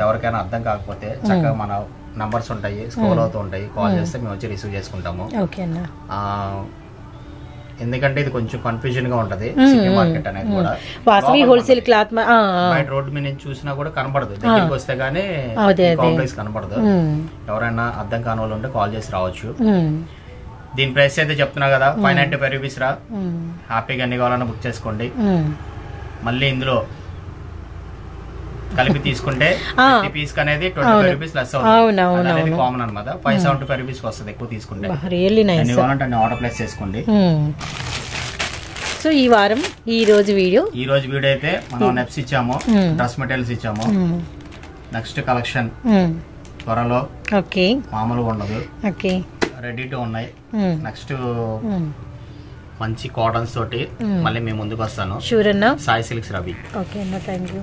ఎవరికైనా అర్థం కాకపోతే చక్కగా మన నంబర్స్ ఉంటాయి, స్క్రోల్ అవుతూ ఉంటాయి, కాల్ చేస్తే మేము వచ్చి రిసీవ్ చేసుకుంటాము. ఎందుకంటే ఇది కొంచెం కన్ఫ్యూజన్ గా ఉంటది సిటీ మార్కెట్ అనేది కూడా. హోల్సేల్ క్లాత్ బయట రోడ్డు మీద నుంచి చూసినా కూడా కనపడదు, దగ్గరికి వస్తే గానీ కాంప్లెక్స్ కనపడదు. ఎవరైనా అర్థం కాని వాళ్ళు ఉంటే కాల్ చేసి రావచ్చు. దీని ప్రైస్ అయితే చెప్తున్నా కదా 595 రూపీస్ రా. హ్యాపీగా ఎన్ని కావాలన్నా బుక్ చేసుకోండి. మళ్ళీ ఇందులో కలిపి తీసుకుంటే పీస్ అనేది 25 రూపీస్ లెస్ అవుతుంది, కామన్ అనమాట. 575 రూపీస్ వస్తుంది ఎక్కువ తీసుకుంటే. ఎన్ని కావాలంటే అన్ని ఆర్డర్ ప్లేస్ చేసుకోండి. సో ఈ వారం ఈ రోజు వీడియో అయితే మనం నెప్స్ ఇచ్చాము, డ్రెస్ మెటీరియల్స్ ఇచ్చాము. నెక్స్ట్ కలెక్షన్ త్వరలో మామూలుగా ఉండదు, రెడీ టు ఉన్నాయి. నెక్స్ట్ మంచి కాటన్స్ తోటి మళ్ళీ మేము ముందుకు వస్తాను. షూర్ అన్నా. సాయి సిల్క్స్ రవి. ఓకే అన్న, థ్యాంక్ యూ.